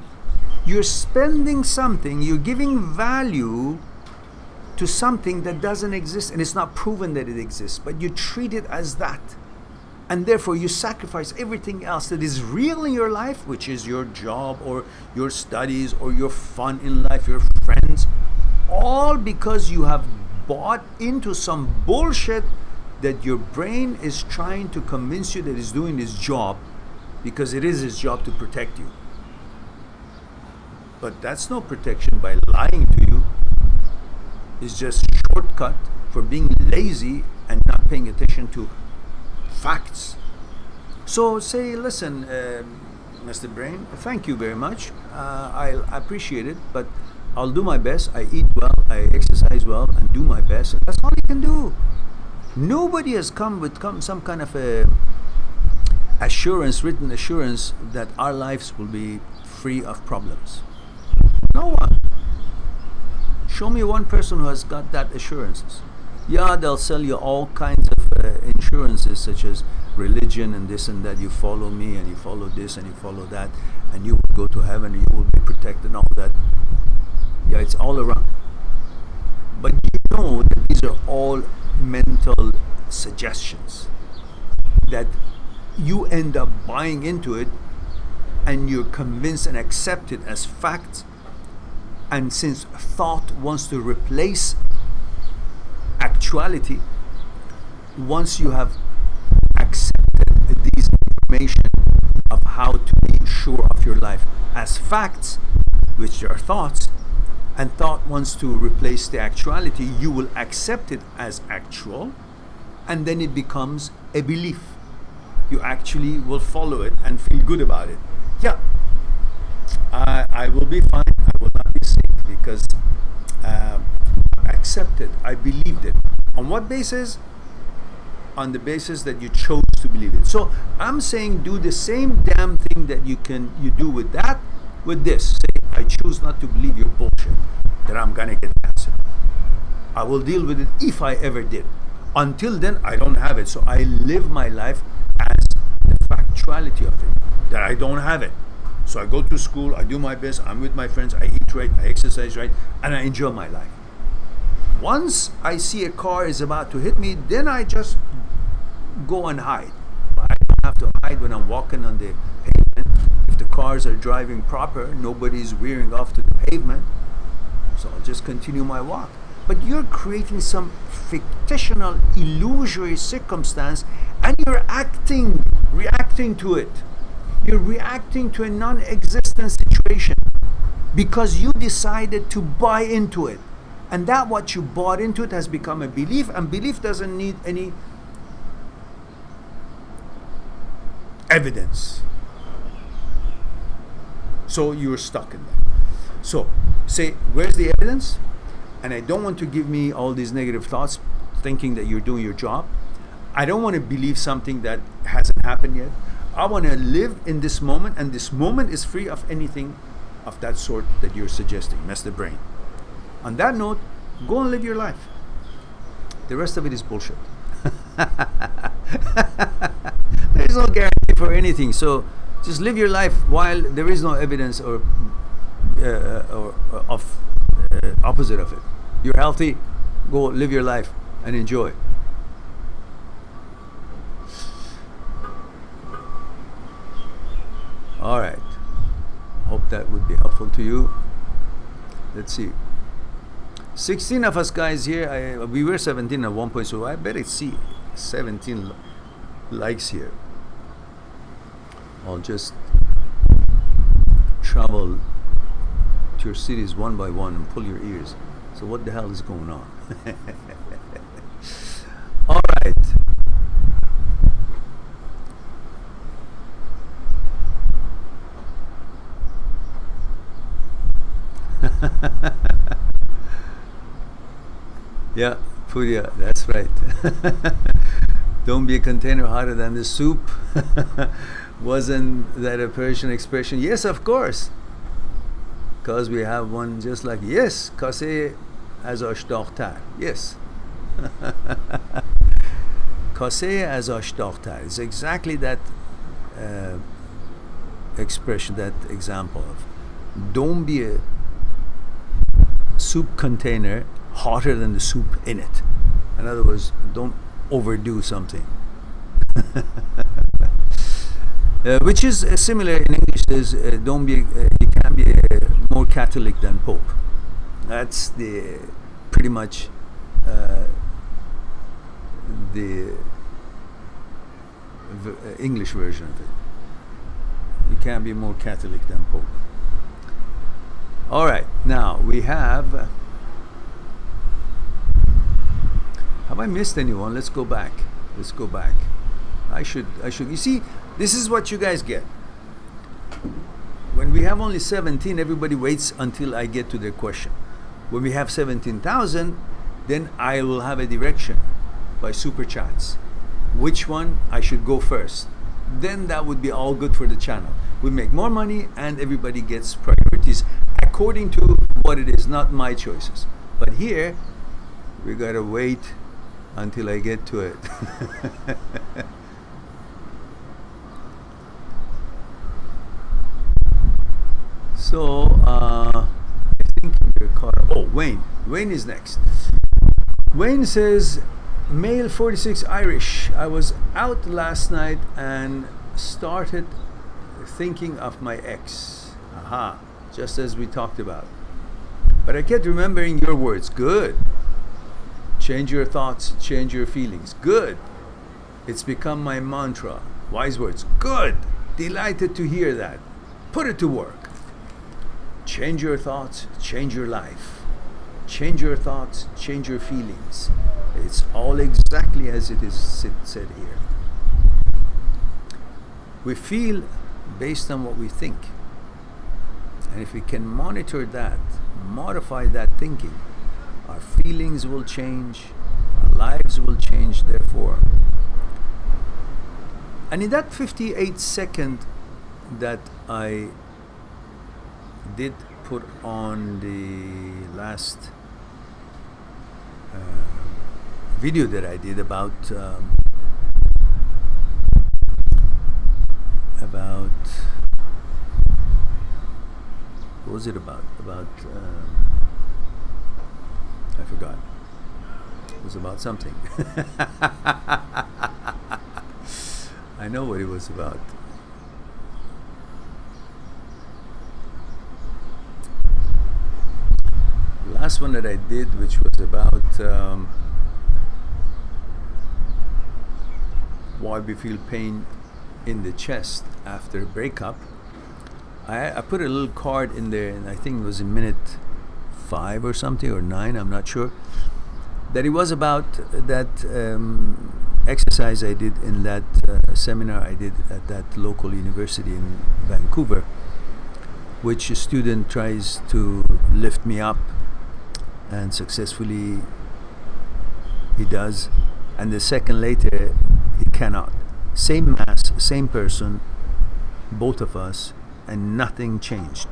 A: You're spending something, you're giving value to something that doesn't exist, and it's not proven that it exists, but you treat it as that. And therefore you sacrifice everything else that is real in your life, which is your job or your studies or your fun in life, your friends, all because you have bought into some bullshit that your brain is trying to convince you that it's doing this job, because it is his job to protect you. But that's no protection by lying to you. It's just shortcut for being lazy and not paying attention to facts. So say, listen, Mr. Brain, thank you very much. I appreciate it, but I'll do my best. I eat well, I exercise well, and do my best. And that's all you can do. Nobody has come with some kind of a written assurance that our lives will be free of problems. No one. Show me one person who has got that assurances. Yeah, they'll sell you all kinds of insurances, such as religion and this and that. You follow me and you follow this and you follow that, and you will go to heaven and you will be protected and all that. Yeah, it's all around. But you know that these are all mental suggestions that you end up buying into it and you're convinced and accept it as fact. And since thought wants to replace actuality, once you have accepted these information of how to be sure of your life as facts, which are thoughts, and thought wants to replace the actuality, you will accept it as actual, and then it becomes a belief. You actually will follow it and feel good about it. Yeah, I will be fine, I will not be sick, because I accepted, I believed it. On what basis? On the basis that you chose to believe it. So I'm saying do the same damn thing that you do with that, with this. Say, I choose not to believe your bullshit that I'm gonna get cancer. I will deal with it if I ever did. Until then, I don't have it. So I live my life as the factuality of it, that I don't have it. So I go to school, I do my best, I'm with my friends, I eat right, I exercise right, and I enjoy my life. Once I see a car is about to hit me, then I just go and hide. But I don't have to hide when I'm walking on the pavement. If the cars are driving proper, nobody's veering off to the pavement, so I'll just continue my walk. But you're creating some fictional, illusory circumstance, and you're reacting to it. You're reacting to a non-existent situation because you decided to buy into it. And that what you bought into it has become a belief, and belief doesn't need any evidence. So you're stuck in that. So say, where's the evidence? And I don't want to give me all these negative thoughts thinking that you're doing your job. I don't want to believe something that hasn't happened yet. I want to live in this moment, and this moment is free of anything of that sort that you're suggesting. Mess the brain. On that note, go and live your life. The rest of it is bullshit. There is no guarantee for anything. So just live your life while there is no evidence or of opposite of it. You're healthy, go live your life and enjoy. All right. Hope that would be helpful to you. Let's see. 16 of us guys here. We were 17 at one point, so I better see 17 likes here. I'll just travel to your cities one by one and pull your ears. So what the hell is going on? All right. Yeah, Purya, that's right. Don't be a container hotter than the soup. Wasn't that a Persian expression? Yes, of course. Because we have one just like, yes, kase az ash daghtar. Yes. Kase az ash daghtar is exactly that expression, that example of don't be a soup container hotter than the soup in it. In other words, don't overdo something. Which is similar in English. Says don't be. You can't be more Catholic than Pope. That's the pretty much the English version of it. You can't be more Catholic than Pope. All right. Now we have. Have I missed anyone? Let's go back. I should. You see, this is what you guys get. When we have only 17, everybody waits until I get to their question. When we have 17,000, then I will have a direction by super chats. Which one I should go first? Then that would be all good for the channel. We make more money and everybody gets priorities according to what it is, not my choices. But here, we gotta wait until I get to it. So, I think we're caught up. Oh, Wayne. Wayne is next. Wayne says, male 46 Irish. I was out last night and started thinking of my ex. Aha, just as we talked about. But I kept remembering your words. Good. Change your thoughts, change your feelings. Good. It's become my mantra. Wise words. Good. Delighted to hear that. Put it to work. Change your thoughts, change your life. Change your thoughts, change your feelings. It's all exactly as it is said here. We feel based on what we think. And if we can monitor that, modify that thinking, our feelings will change, our lives will change, therefore. And in that 58-second that I did put on the last video that I did about what was it about? I forgot. It was about something. I know what it was about. The last one that I did, which was about why we feel pain in the chest after a breakup. I put a little card in there, and I think it was in minute 5 or something, or 9, I'm not sure, that it was about that exercise I did in that seminar I did at that local university in Vancouver, which a student tries to lift me up, and successfully he does, and the second later he cannot. Same mass, same person, both of us, and nothing changed,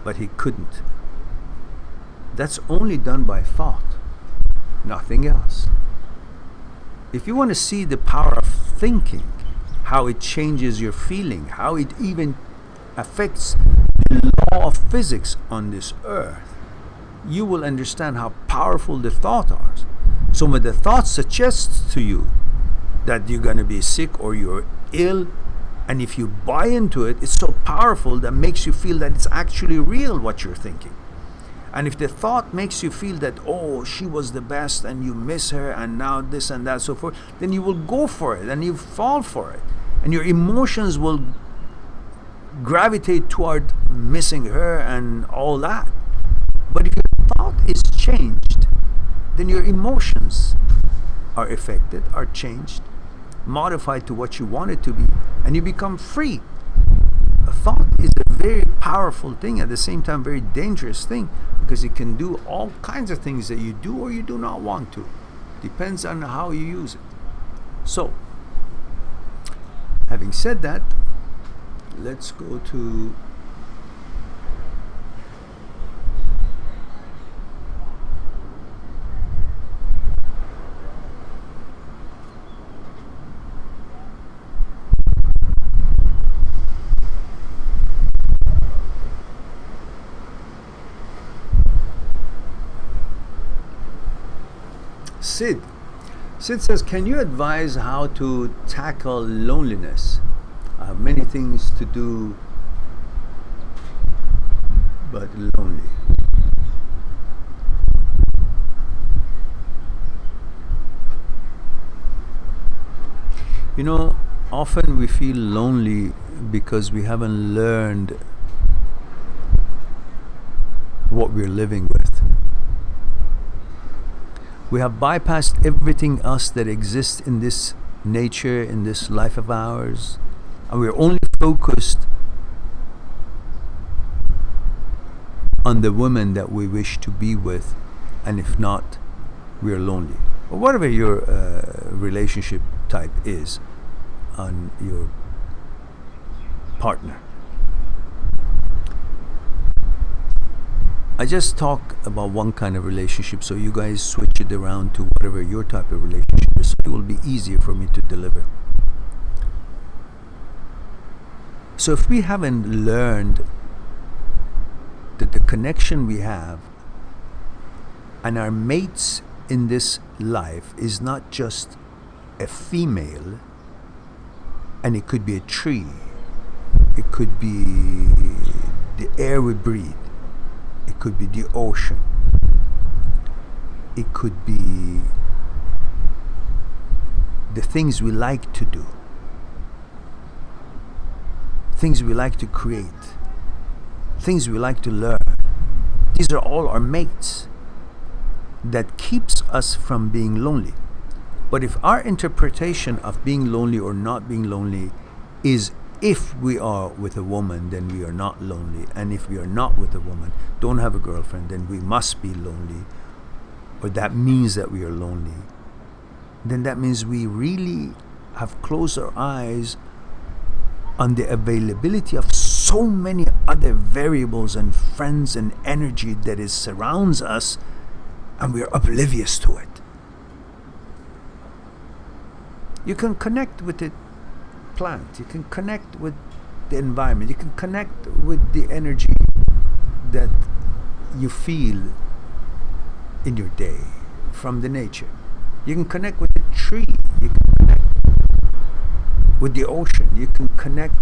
A: but he couldn't. That's only done by thought, nothing else. If you want to see the power of thinking, how it changes your feeling, how it even affects the law of physics on this earth, you will understand how powerful the thought is. So when the thought suggests to you that you're going to be sick or you're ill, and if you buy into it, it's so powerful that makes you feel that it's actually real what you're thinking. And if the thought makes you feel that, oh, she was the best and you miss her and now this and that, so forth, then you will go for it and you fall for it. And your emotions will gravitate toward missing her and all that. But if your thought is changed, then your emotions are affected, are changed, modified to what you want it to be, and you become free. A thought is a very powerful thing, at the same time very dangerous thing, because it can do all kinds of things that you do or you do not want to. Depends on how you use it. So, having said that, let's go to Sid. Sid says, can you advise how to tackle loneliness? I have many things to do, but lonely. You know, often we feel lonely because we haven't learned what we're living with. We have bypassed everything else that exists in this nature, in this life of ours, and we're only focused on the woman that we wish to be with, and if not, we're lonely. Or whatever your relationship type is on your partner. I just talk about one kind of relationship, so you guys switch it around to whatever your type of relationship is, so it will be easier for me to deliver. So if we haven't learned that the connection we have and our mates in this life is not just a female, and it could be a tree, It could be the air we breathe. It could be the ocean. It could be the things we like to do, things we like to create, things we like to learn. These are all our mates that keeps us from being lonely. But if our interpretation of being lonely or not being lonely is if we are with a woman, then we are not lonely. And if we are not with a woman, don't have a girlfriend, then we must be lonely. Or that means that we are lonely. Then that means we really have closed our eyes on the availability of so many other variables and friends and energy that is surrounds us, and we are oblivious to it. You can connect with the plant, you can connect with the environment, you can connect with the energy that you feel in your day from the nature. You can connect with the tree, you can connect with the ocean, you can connect,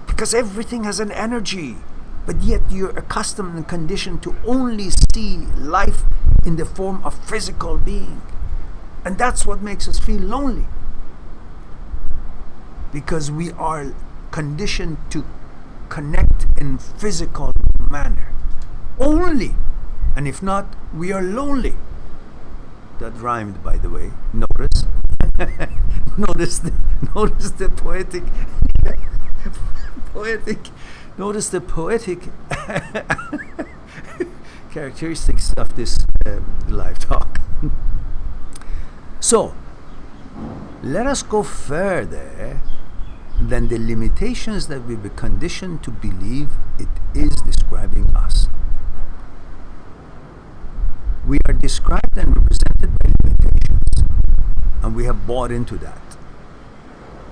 A: because everything has an energy, but yet you're accustomed and conditioned to only see life in the form of physical being. And that's what makes us feel lonely, because we are conditioned to connect in physical manner only, and if not, we are lonely. That rhymed, by the way. Notice notice the poetic notice the poetic characteristics of this live talk. So let us go further than the limitations that we be conditioned to believe it is describing us. We are described and represented by limitations, and we have bought into that.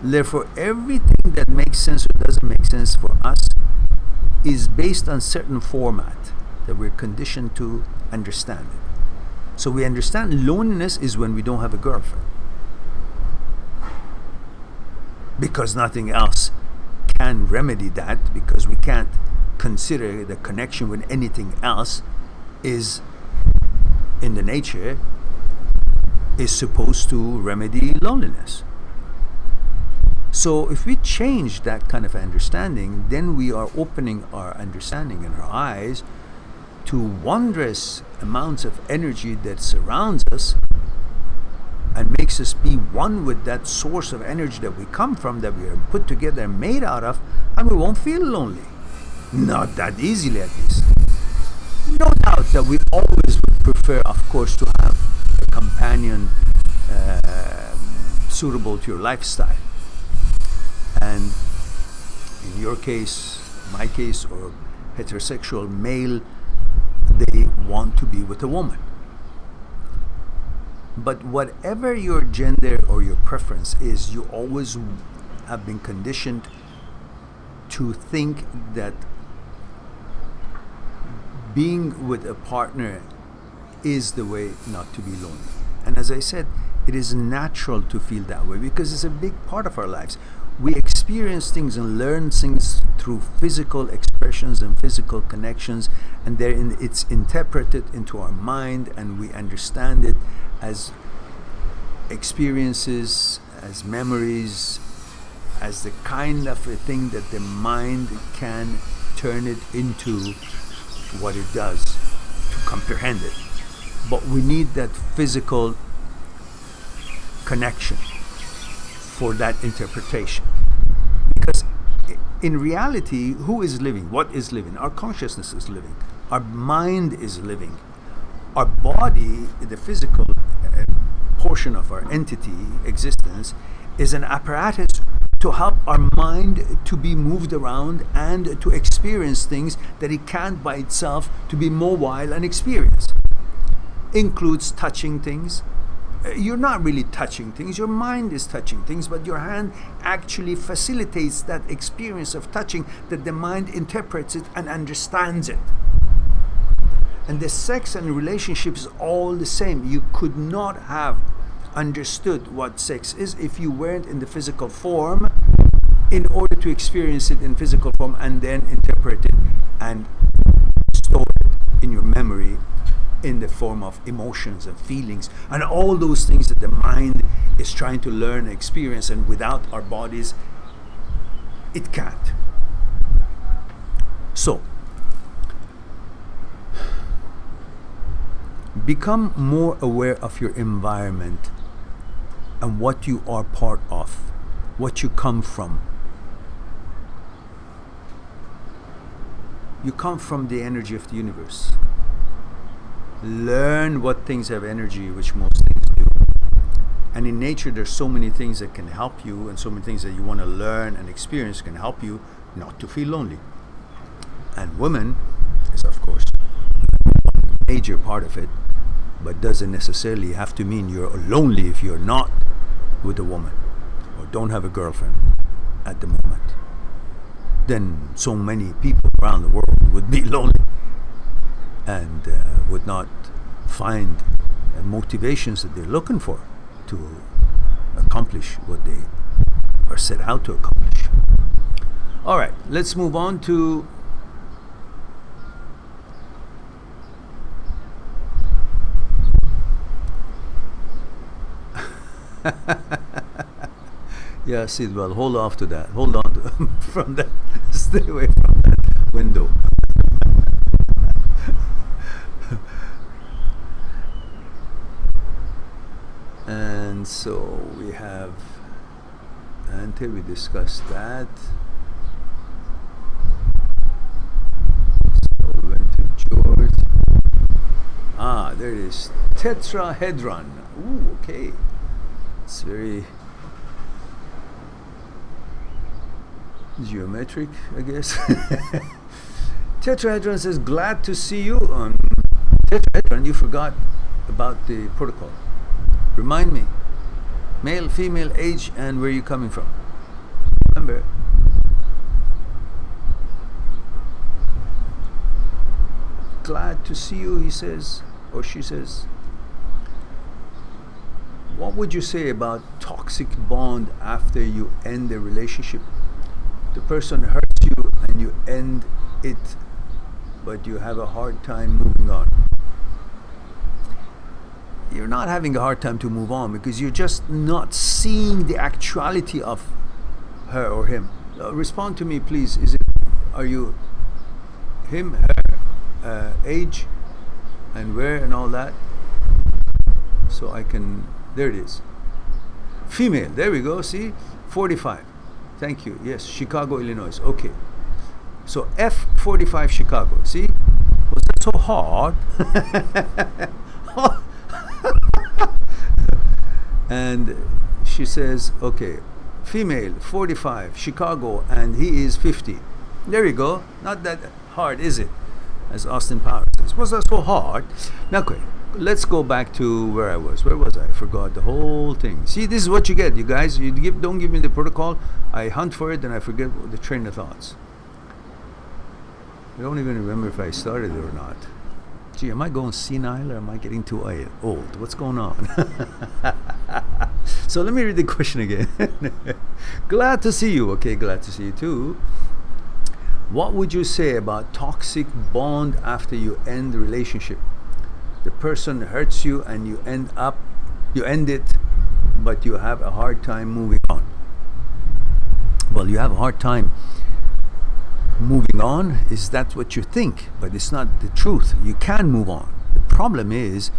A: Therefore, everything that makes sense or doesn't make sense for us is based on certain format that we're conditioned to understand it. So we understand loneliness is when we don't have a girlfriend, because nothing else can remedy that, because we can't consider the connection with anything else is in the nature is supposed to remedy loneliness. So if we change that kind of understanding, then we are opening our understanding and our eyes to wondrous amounts of energy that surrounds us and makes us be one with that source of energy that we come from, that we are put together and made out of, and we won't feel lonely. Not that easily, at least. No doubt that we always would prefer, of course, to have a companion suitable to your lifestyle. And in your case, my case, or heterosexual male, they want to be with a woman. But whatever your gender or your preference is, you always have been conditioned to think that being with a partner is the way not to be lonely. And as I said, it is natural to feel that way because it's a big part of our lives. We experience things and learn things through physical expressions and physical connections, and therein it's interpreted into our mind, and we understand it as experiences, as memories, as the kind of a thing that the mind can turn it into what it does to comprehend it. But we need that physical connection for that interpretation. Because in reality, who is living? What is living? Our consciousness is living. Our mind is living. Our body, the physical portion of our entity, existence, is an apparatus to help our mind to be moved around and to experience things that it can't by itself, to be mobile and experience. Includes touching things. You're not really touching things, your mind is touching things, but your hand actually facilitates that experience of touching, that the mind interprets it and understands it. And the sex and relationship is all the same. You could not have understood what sex is if you weren't in the physical form in order to experience it in physical form and then interpret it and store it in your memory in the form of emotions and feelings and all those things that the mind is trying to learn and experience, and without our bodies it can't. So become more aware of your environment and what you are part of, what you come from. You come from the energy of the universe. Learn what things have energy, which most things do. And in nature, there's so many things that can help you, and so many things that you want to learn and experience can help you not to feel lonely. And women is, of course, a major part of it, but doesn't necessarily have to mean you're lonely if you're not with a woman or don't have a girlfriend at the moment. Then so many people around the world would be lonely and would not find motivations that they're looking for to accomplish what they are set out to accomplish. All right, let's move on to yeah, Sid, well, hold off to that. Hold on to from that. Stay away from that window. And so we have Ante, we discussed that. So we went to George. Ah, there it is. Tetrahedron. Ooh, okay. It's very geometric, I guess. Tetrahedron says, glad to see you. Tetrahedron, you forgot about the protocol. Remind me. Male, female, age, and where you're coming from. Remember. Glad to see you, he says, or she says. What would you say about toxic bond after you end the relationship? The person hurts you and you end it, but you have a hard time moving on. You're not having a hard time to move on because you're just not seeing the actuality of her or him. Respond to me, please. Are you him, her, age, and where, and all that? So I can. There it is. Female. There we go. See, 45. Thank you. Yes, Chicago, Illinois. Okay. So F45 Chicago. See, was that so hard? And she says, okay, female, 45, Chicago, and he is 50. There you go. Not that hard, is it? As Austin Powers says. Was that so hard? Now, okay, let's go back to where I was. Where was I? I forgot the whole thing. See, this is what you get, you guys. Don't give me the protocol. I hunt for it, and I forget the train of thoughts. I don't even remember if I started it or not. Gee, am I going senile or am I getting too old? What's going on? So let me read the question again. Glad to see you. Okay, glad to see you too. What would you say about toxic bond after you end the relationship? The person hurts you and you end it, but you have a hard time moving on. Well, you have a hard time moving on. Is that what you think? But it's not the truth. You can move on. The problem is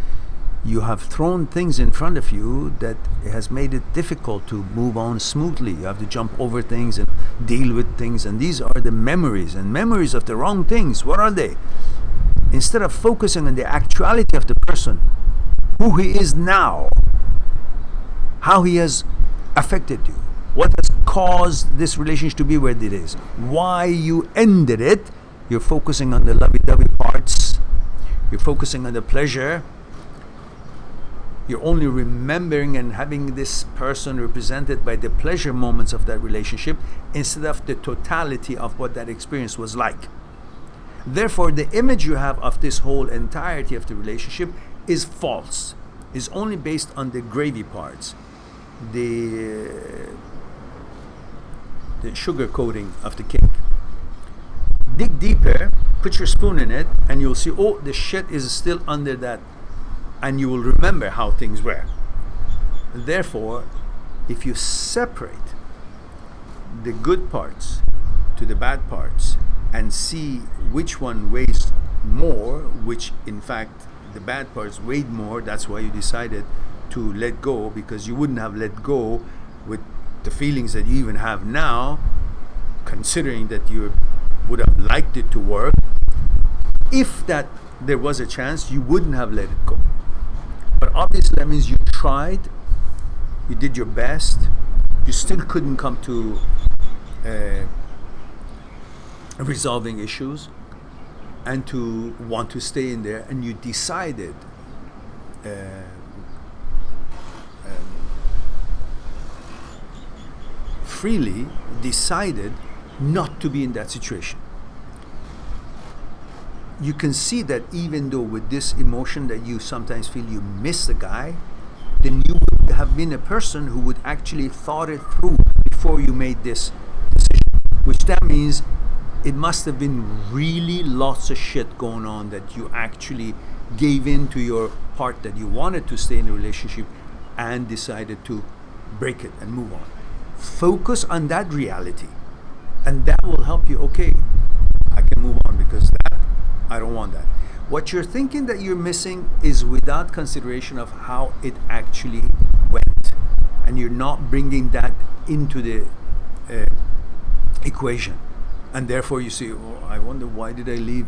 A: you have thrown things in front of you that has made it difficult to move on smoothly. You have to jump over things and deal with things, and these are the memories, and memories of the wrong things. What are they? Instead of focusing on the actuality of the person, who he is now, how he has affected you, what has caused this relationship to be where it is, why you ended it, you're focusing on the lovey-dovey parts, you're focusing on the pleasure, you're only remembering and having this person represented by the pleasure moments of that relationship instead of the totality of what that experience was like. Therefore, the image you have of this whole entirety of the relationship is false, is only based on the gravy parts, the the sugar coating of the cake. Dig deeper, put your spoon in it, and you'll see, oh, the shit is still under that, and you will remember how things were. Therefore, if you separate the good parts to the bad parts and see which one weighs more, which in fact the bad parts weighed more, that's why you decided to let go, because you wouldn't have let go with the feelings that you even have now, considering that you would have liked it to work. If that there was a chance, you wouldn't have let it go. But obviously that means you tried, you did your best, you still couldn't come to resolving issues and to want to stay in there, and you decided freely decided not to be in that situation. You can see that even though with this emotion that you sometimes feel you miss the guy, then you would have been a person who would actually thought it through before you made this decision, which that means it must have been really lots of shit going on that you actually gave in to your part that you wanted to stay in a relationship and decided to break it and move on. Focus on that reality, and that will help you. Okay, I can move on because that, I don't want that. What you're thinking that you're missing is without consideration of how it actually went, and you're not bringing that into the equation, and therefore you say, oh, I wonder why did I leave,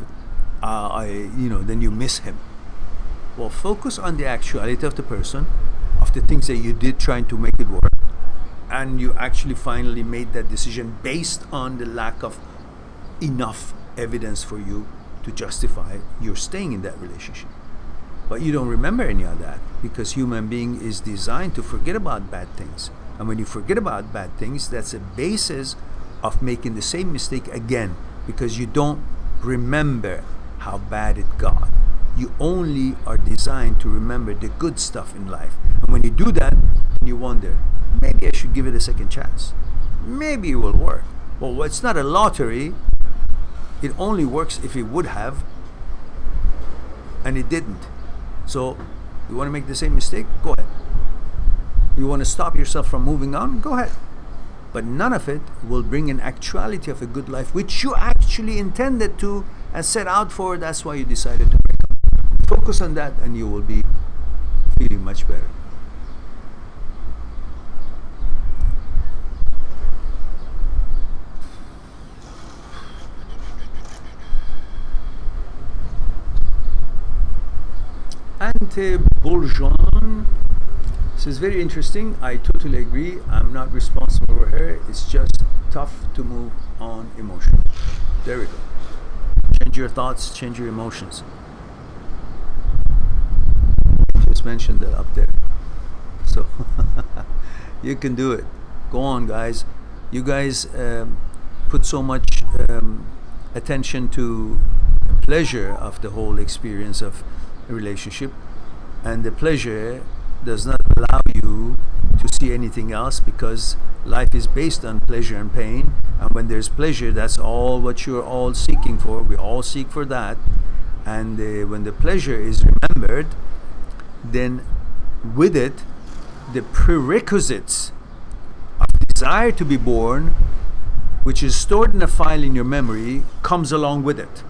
A: then you miss him. Well, focus on the actuality of the person, of the things that you did trying to make it work, and you actually finally made that decision based on the lack of enough evidence for you to justify your staying in that relationship. But you don't remember any of that, because human being is designed to forget about bad things. And when you forget about bad things, that's a basis of making the same mistake again, because you don't remember how bad it got. You only are designed to remember the good stuff in life. And when you do that, you wonder, maybe I should give it a second chance. Maybe it will work. Well, it's not a lottery. It only works if it would have, and it didn't. So, you want to make the same mistake? Go ahead. You want to stop yourself from moving on? Go ahead. But none of it will bring an actuality of a good life, which you actually intended to and set out for. That's why you decided to break up. Focus on that, and you will be feeling much better. Ante Bourgeon says, very interesting. I totally agree. I'm not responsible for her. It's just tough to move on emotionally. There we go. Change your thoughts, change your emotions. Just mentioned that up there. So you can do it. Go on, guys. You guys put so much attention to the pleasure of the whole experience of a relationship, and the pleasure does not allow you to see anything else, because life is based on pleasure and pain, and when there's pleasure, that's all what you're all seeking for. We all seek for that, and when the pleasure is remembered, then with it the prerequisites of desire to be born, which is stored in a file in your memory, comes along with it.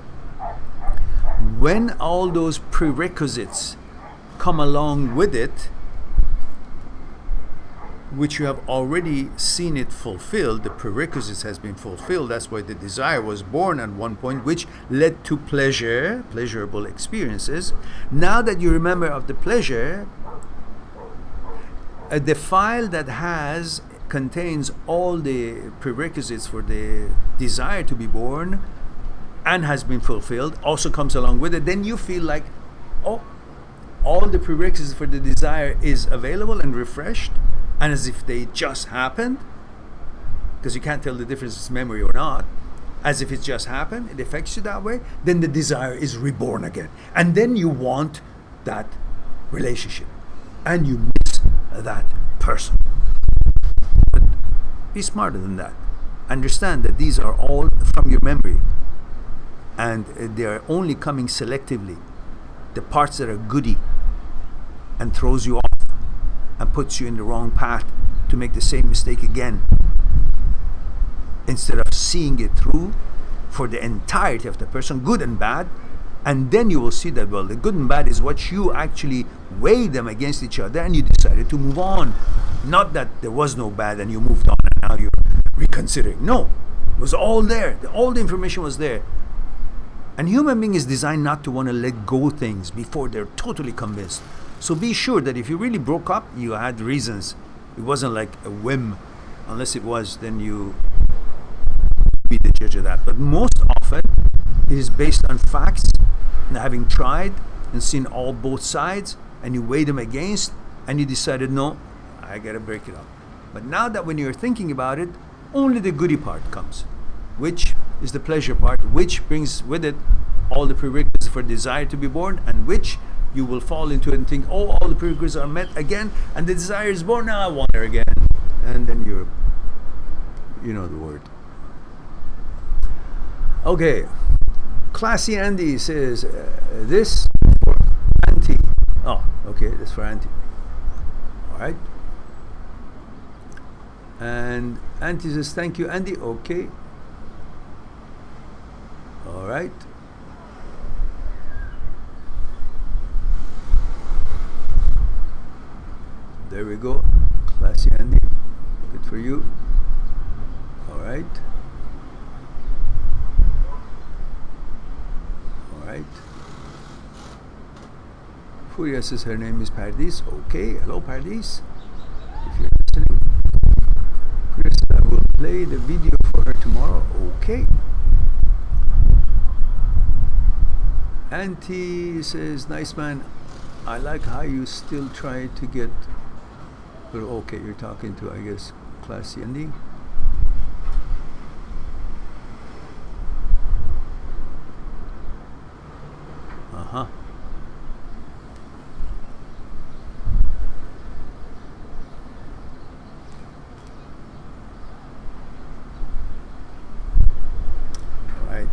A: When all those prerequisites come along with it, which you have already seen it fulfilled, the prerequisites has been fulfilled. That's why the desire was born at one point, which led to pleasurable experiences. Now that you remember of the pleasure, the file that contains all the prerequisites for the desire to be born and has been fulfilled also comes along with it. Then you feel like, oh, all the prerequisites for the desire is available and refreshed, and as if they just happened, because you can't tell the difference if it's memory or not, as if it just happened, it affects you that way. Then the desire is reborn again, and then you want that relationship and you miss that person. But be smarter than that. understand that these are all from your memory, and they are only coming selectively. The parts that are goody and throws you off and puts you in the wrong path to make the same mistake again, instead of seeing it through for the entirety of the person, good and bad. And then you will see that, well, the good and bad is what you actually weigh them against each other, and you decided to move on. Not that there was no bad and you moved on and now you're reconsidering. No, it was all there. All the information was there. And human being is designed not to want to let go things before they're totally convinced. So be sure that if you really broke up, you had reasons. It wasn't like a whim. Unless it was, then you be the judge of that. But most often, it is based on facts, and having tried and seen all both sides, and you weigh them against, and you decided, no, I gotta break it up. But now that when you're thinking about it, only the goody part comes, which is the pleasure part, which brings with it all the prerequisites for desire to be born, and which you will fall into it and think, oh, all the prerequisites are met again, and the desire is born, now I want her again. And then you know the word. Okay. Classy Andy says, this for Auntie. Oh, okay, that's for Auntie. All right. And Auntie says, thank you, Andy. Okay. All right. There we go. Classy Andy. Good for you. All right. Right. Furia says her name is Pardis. Okay, hello Pardis. If you're listening, Furia says I will play the video for her tomorrow. Okay. Auntie says, nice man. I like how you still try to get. But okay, you're talking to, I guess, Classy Andy. Uh-huh. All right.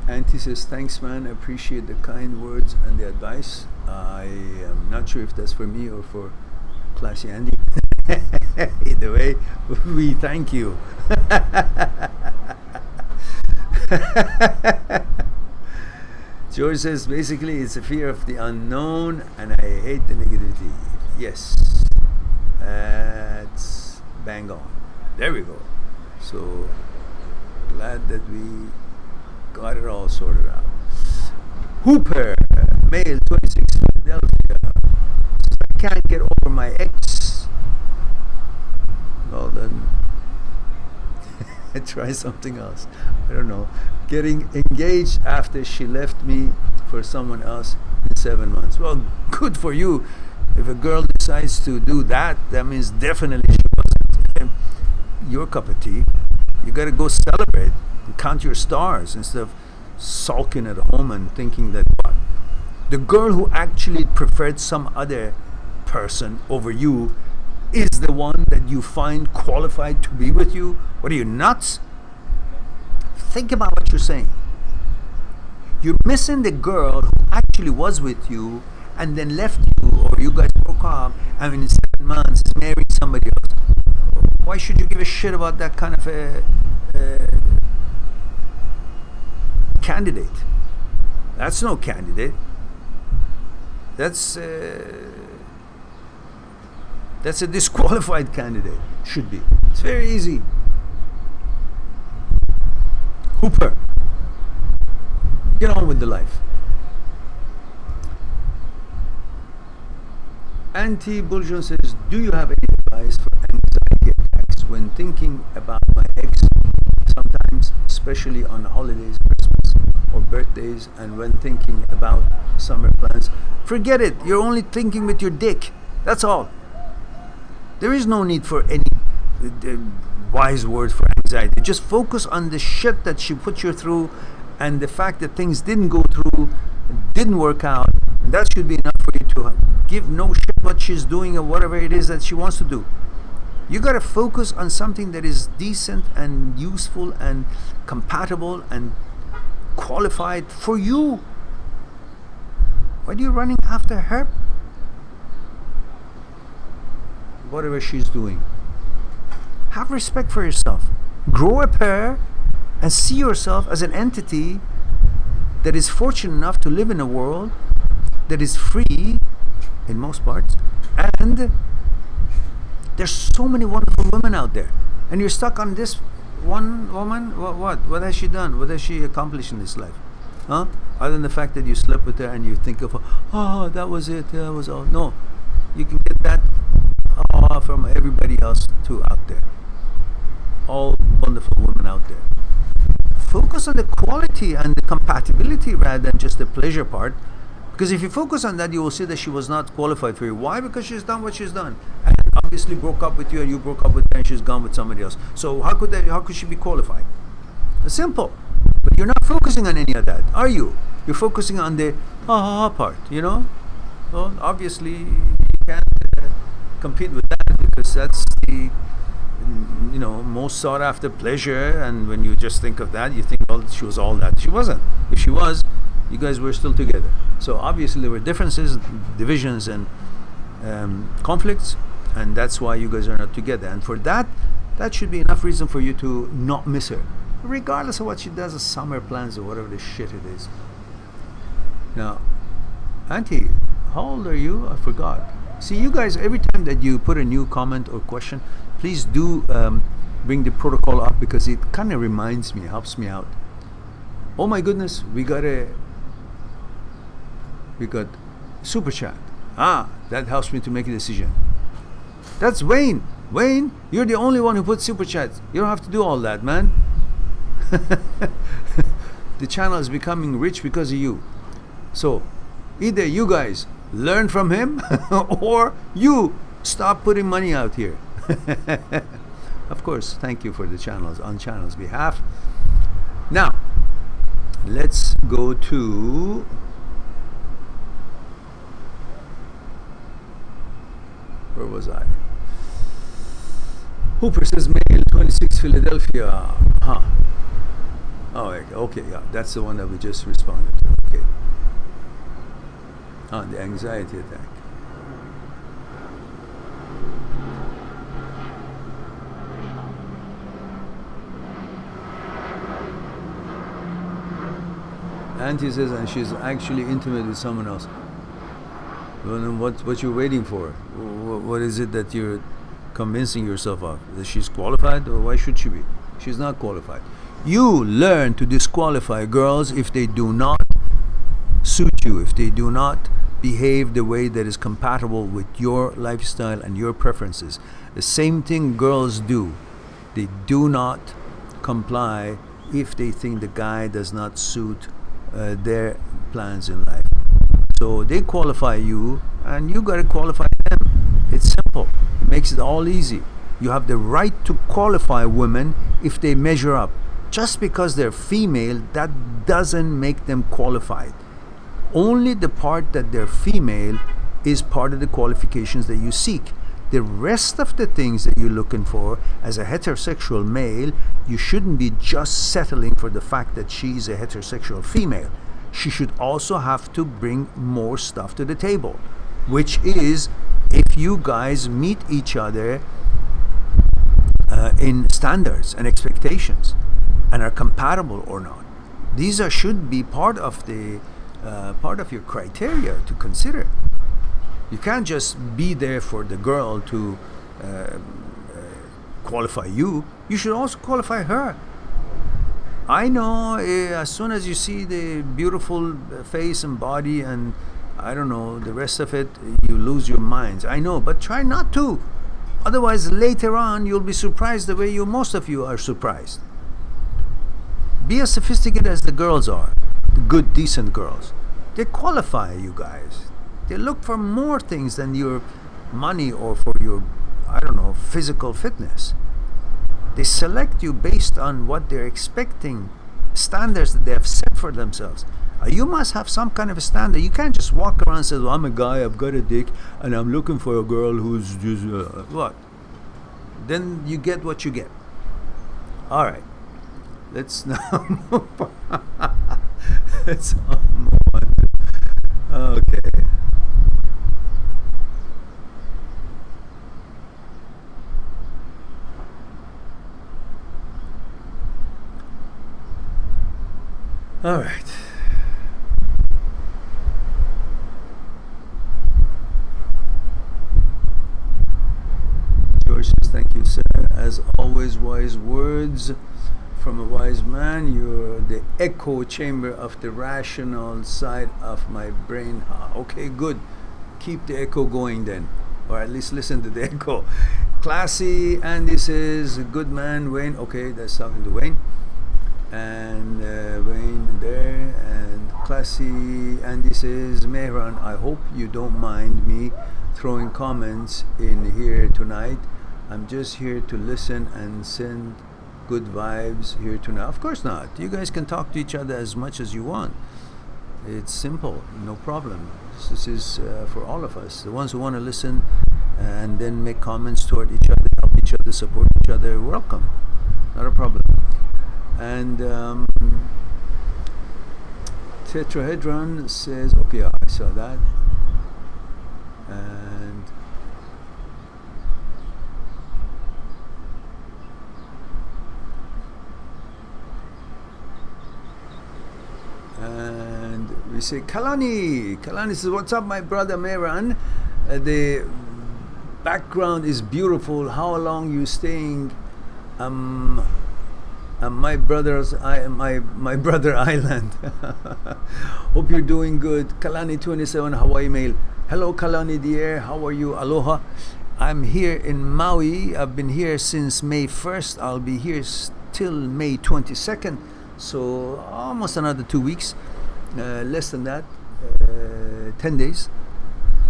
A: Auntie says, thanks man, I appreciate the kind words and the advice. I am not sure if that's for me or for Classy Andy. Either way, we thank you. George says, basically, it's a fear of the unknown, and I hate the negativity. Yes, that's bang on. There we go. So, glad that we got it all sorted out. Hooper, male, 26, Philadelphia, says, I can't get over my ex. Well, then, try something else. I don't know. Getting engaged after she left me for someone else in 7 months. Well, good for you. If a girl decides to do that, that means definitely she wasn't your cup of tea. You got to go celebrate and count your stars instead of sulking at home and thinking that what? The girl who actually preferred some other person over you is the one that you find qualified to be with you. What are you, nuts? Think about what you're saying. You're missing the girl who actually was with you and then left you, or you guys broke up, and in 7 months is marrying somebody else. Why should you give a shit about that kind of a candidate? That's no candidate. That's a disqualified candidate. Should be. It's very easy. Hooper, get on with the life. Anti-Bullion says, do you have any advice for anxiety attacks when thinking about my ex, sometimes, especially on holidays, Christmas, or birthdays, and when thinking about summer plans? Forget it. You're only thinking with your dick. That's all. There is no need for any wise word for anxiety. Just focus on the shit that she put you through and the fact that things didn't go through, didn't work out. And that should be enough for you to give no shit what she's doing or whatever it is that she wants to do. You got to focus on something that is decent and useful and compatible and qualified for you. Why are you running after her? Whatever she's doing. Have respect for yourself. Grow a pair and see yourself as an entity that is fortunate enough to live in a world that is free in most parts, and there's so many wonderful women out there, and you're stuck on this one woman. What has she done? What has she accomplished in this life? Huh? Other than the fact that you slept with her and you think of, oh, that was it, that was all. No, you can get that from everybody else too out there. All wonderful women out there. Focus on the quality and the compatibility rather than just the pleasure part. Because if you focus on that, you will see that she was not qualified for you. Why? Because she's done what she's done, and obviously broke up with you, and you broke up with her, and she's gone with somebody else. So how could she be qualified? It's simple. But you're not focusing on any of that, are you? You're focusing on the part. Well, obviously you can't compete with that, because that's the most sought after pleasure. And when you just think of that, you think, well, she was all that. She wasn't. If she was, you guys were still together. So obviously there were differences, divisions, and conflicts, and that's why you guys are not together. And for that should be enough reason for you to not miss her, regardless of what she does, as summer plans or whatever the shit it is. Now, Auntie, how old are you? I forgot. See, you guys, every time that you put a new comment or question, please do bring the protocol up, because it kind of reminds me, helps me out. Oh my goodness, we got super chat. That helps me to make a decision. That's Wayne. Wayne, you're the only one who puts super chats. You don't have to do all that, man. The channel is becoming rich because of you. So either you guys learn from him or you stop putting money out here. Of course, thank you for the channels on channel's behalf. Now let's go to where was I? Hooper says male 26 Philadelphia. Oh, okay, yeah, that's the one that we just responded to. Okay. The anxiety attack. Auntie says, and she's actually intimate with someone else. Well, then what you're waiting for? What is it that you're convincing yourself of? That she's qualified, or why should she be? She's not qualified. You learn to disqualify girls if they do not suit you, if they do not behave the way that is compatible with your lifestyle and your preferences. The same thing girls do. They do not comply if they think the guy does not suit their plans in life. So they qualify you, and you got to qualify them. It's simple. It makes it all easy. You have the right to qualify women if they measure up. Just because they're female, that doesn't make them qualified. Only the part that they're female is part of the qualifications that you seek. The rest of the things that you're looking for as a heterosexual male, you shouldn't be just settling for the fact that she's a heterosexual female. She should also have to bring more stuff to the table, which is if you guys meet each other in standards and expectations and are compatible or not. These should be part of your criteria to consider. You can't just be there for the girl to qualify you. You should also qualify her. I know as soon as you see the beautiful face and body and I don't know, the rest of it, you lose your minds. I know, but try not to. Otherwise, later on, you'll be surprised the way most of you are surprised. Be as sophisticated as the girls are, the good, decent girls. They qualify you guys. They look for more things than your money or for your, I don't know, physical fitness. They select you based on what they're expecting, standards that they have set for themselves. You must have some kind of a standard. You can't just walk around and say, well, I'm a guy, I've got a dick, and I'm looking for a girl who's just, what? Then you get what you get. All right. Let's now move on. Let's move on. Okay. All right. George says, thank you, sir. As always, wise words from a wise man. You're the echo chamber of the rational side of my brain. Okay, good. Keep the echo going then, or at least listen to the echo. Classy Andy says, good man, Wayne. Okay, that's talking to Wayne. And Wayne there. And Classy Andy says, Mehran, I hope you don't mind me throwing comments in here tonight. I'm just here to listen and send good vibes here tonight. Of course not. You guys can talk to each other as much as you want. It's simple, no problem. This is for all of us. The ones who want to listen and then make comments toward each other, help each other, support each other, welcome. Not a problem. And Tetrahedron says, okay, I saw that. And we say, Kalani says, what's up, my brother Mehran? The background is beautiful. How long you staying? My brother island. Hope you're doing good. Kalani 27 Hawaii mail. Hello Kalani dear, how are you? Aloha. I'm here in Maui. I've been here since May 1st. I'll be here till May 22nd. So almost another 2 weeks. Less than that. 10 days.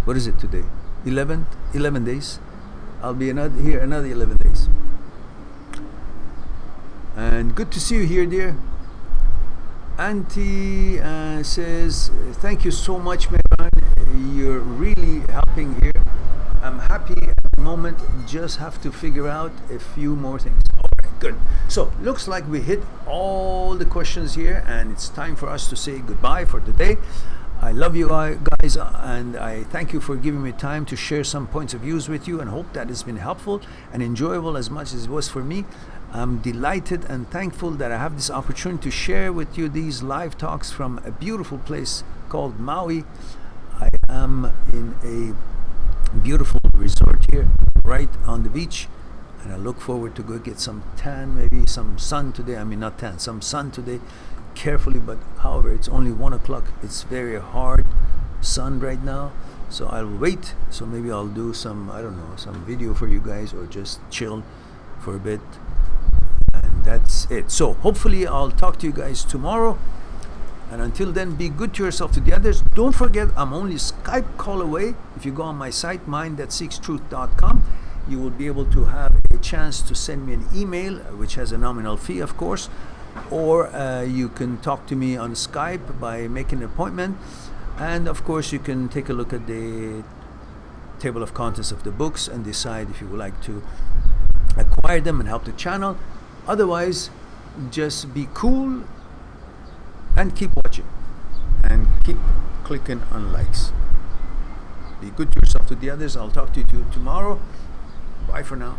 A: What is it today? 11 days. I'll be here another 11 days. And good to see you here, dear. Auntie says, thank you so much, Mehran. You're really helping here. I'm happy at the moment. Just have to figure out a few more things. Okay, good. So, looks like we hit all the questions here, and it's time for us to say goodbye for today. I love you guys, and I thank you for giving me time to share some points of views with you, and hope that it's been helpful and enjoyable as much as it was for me. I'm delighted and thankful that I have this opportunity to share with you these live talks from a beautiful place called Maui. I am in a beautiful resort here, right on the beach, and I look forward to go get some tan, maybe some sun today. I mean, not tan, some sun today. Carefully, but however, it's only 1 o'clock. It's very hard sun right now, so I'll wait. So maybe I'll do some, I don't know, some video for you guys, or just chill for a bit, and that's it. So hopefully I'll talk to you guys tomorrow, and until then, be good to yourself, to the others. Don't forget, I'm only Skype call away. If you go on my site, mind.seekstruth.com, you will be able to have a chance to send me an email, which has a nominal fee, of course, or you can talk to me on Skype by making an appointment. And of course, you can take a look at the table of contents of the books and decide if you would like to acquire them and help the channel. Otherwise, just be cool and keep watching and keep clicking on likes. Be good to yourself, to the others. I'll talk to you tomorrow. Bye for now.